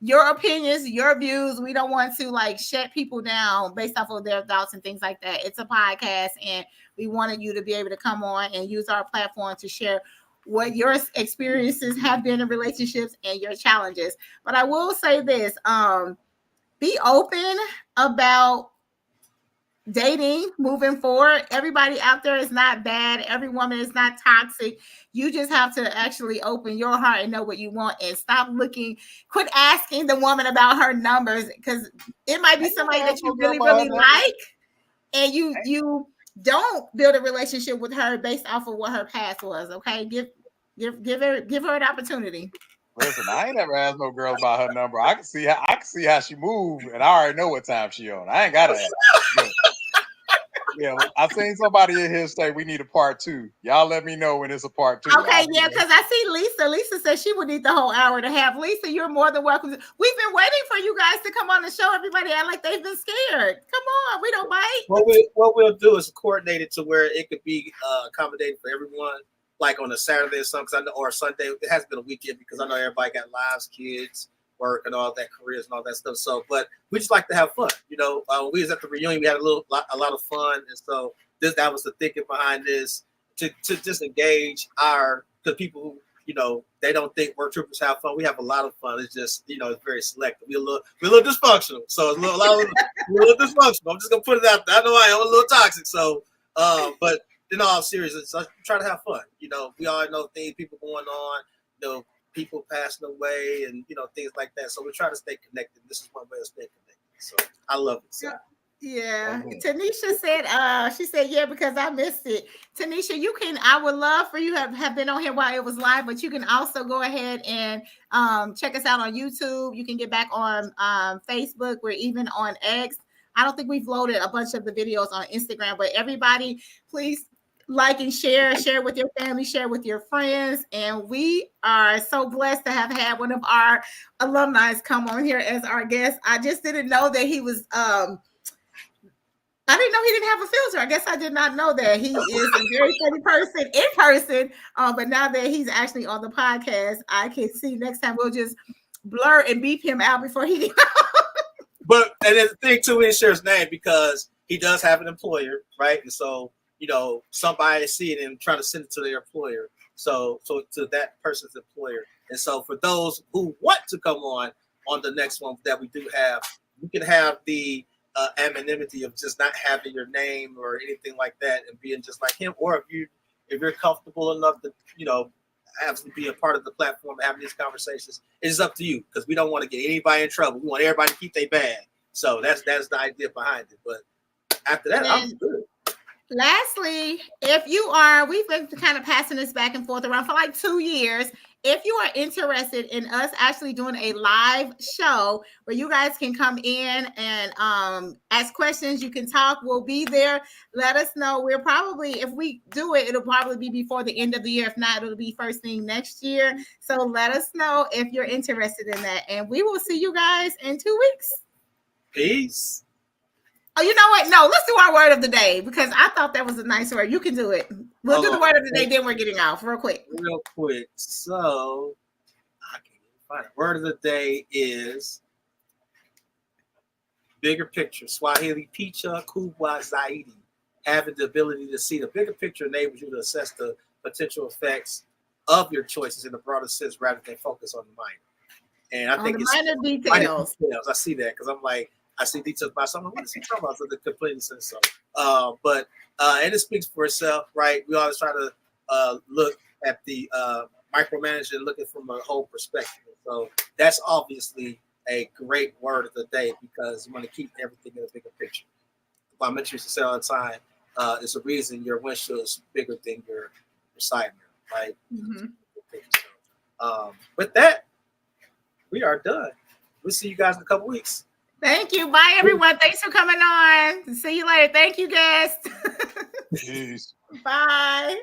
S2: your opinions, your views. We don't want to shut people down based off of their thoughts and things like that. It's a podcast, and we wanted you to be able to come on and use our platform to share what your experiences have been in relationships and your challenges. But I will say this, be open about dating moving forward. Everybody out there is not bad. Every woman is not toxic. You just have to actually open your heart and know what you want, and quit asking the woman about her numbers, because it might be somebody that you really, really like, and you don't build a relationship with her based off of what her past was. Okay, give her an opportunity.
S3: Listen, I ain't never asked no girl about her number. I can see how she moved, and I already know what time she on. I ain't gotta ask. Yeah, I seen somebody in here say we need a part 2. Y'all let me know when it's a part 2.
S2: Okay, yeah, because I see Lisa. Lisa said she would need the whole hour to have. Lisa, you're more than welcome. We've been waiting for you guys to come on the show. Everybody act like they've been scared. Come on, we don't bite.
S1: What we'll do is coordinate it to where it could be accommodated for everyone, like on a Saturday or something, or Sunday. It hasn't been a weekend because I know everybody got lives, kids, work, and all that, careers and all that stuff. So, but we just like to have fun. We was at the reunion, we had a lot of fun, and so that was the thinking behind this, to just engage the people who they don't think work troopers have fun. We have a lot of fun. It's just it's very selective. We're a little dysfunctional, so it's a little dysfunctional. I'm just gonna put it out there. I know I am a little toxic, so but in all seriousness, I try to have fun. We all know people going on, people passing away, and things like that. So we try to stay connected. This is one way of staying connected. So I love it. So.
S2: Yeah. Tanisha said, she said, yeah, because I missed it. Tanisha, I would love for you have been on here while it was live, but you can also go ahead and check us out on YouTube. You can get back on Facebook. We're even on X. I don't think we've loaded a bunch of the videos on Instagram, but everybody, please like and share with your family, share with your friends. And we are so blessed to have had one of our alumni come on here as our guest. I just didn't know that he was, I didn't know he didn't have a filter. I guess I did not know that. He is a very funny person in person. But now that he's actually on the podcast, I can see next time we'll just blur and beep him out before he
S1: But and then the thing too, he shares his name because he does have an employer, right? And so somebody see it and try to send it to their employer. So to that person's employer. And so for those who want to come on the next one that we do have, you can have the anonymity of just not having your name or anything like that and being just like him. Or if you're comfortable enough to, absolutely be a part of the platform and having these conversations. It's up to you because we don't want to get anybody in trouble. We want everybody to keep their bag. So that's the idea behind it. But after that, I'm good.
S2: Lastly, we've been kind of passing this back and forth around for like 2 years. If you are interested in us actually doing a live show where you guys can come in and ask questions, you can talk, we'll be there. Let us know. We're probably, if we do it, it'll probably be before the end of the year. If not, it'll be first thing next year. So let us know if you're interested in that. And we will see you guys in 2 weeks.
S1: Peace.
S2: Oh, you know what? No, let's do our word of the day because I thought that was a nice word. You can do it. We'll do the word of the day, then we're getting off real quick.
S1: So, I can't even find it. Word of the day is bigger picture. Swahili Picha Kubwa Zaidi. Having the ability to see the bigger picture enables you to assess the potential effects of your choices in a broader sense rather than focus on the minor. And I think it's
S2: minor details.
S1: I see that because I'm like, I see details about something. What is he talking about? So the completely sense so. And it speaks for itself, right? We always try to look at the micromanager and look at it from a whole perspective. So that's obviously a great word of the day because you want to keep everything in a bigger picture. I mention to say all the time, it's a reason your windshield is bigger than your side mirror, right?
S2: Mm-hmm.
S1: So, with that, we are done. We'll see you guys in a couple weeks.
S2: Thank you. Bye, everyone. Thanks for coming on. See you later. Thank you, guests.
S3: Peace.
S2: Bye.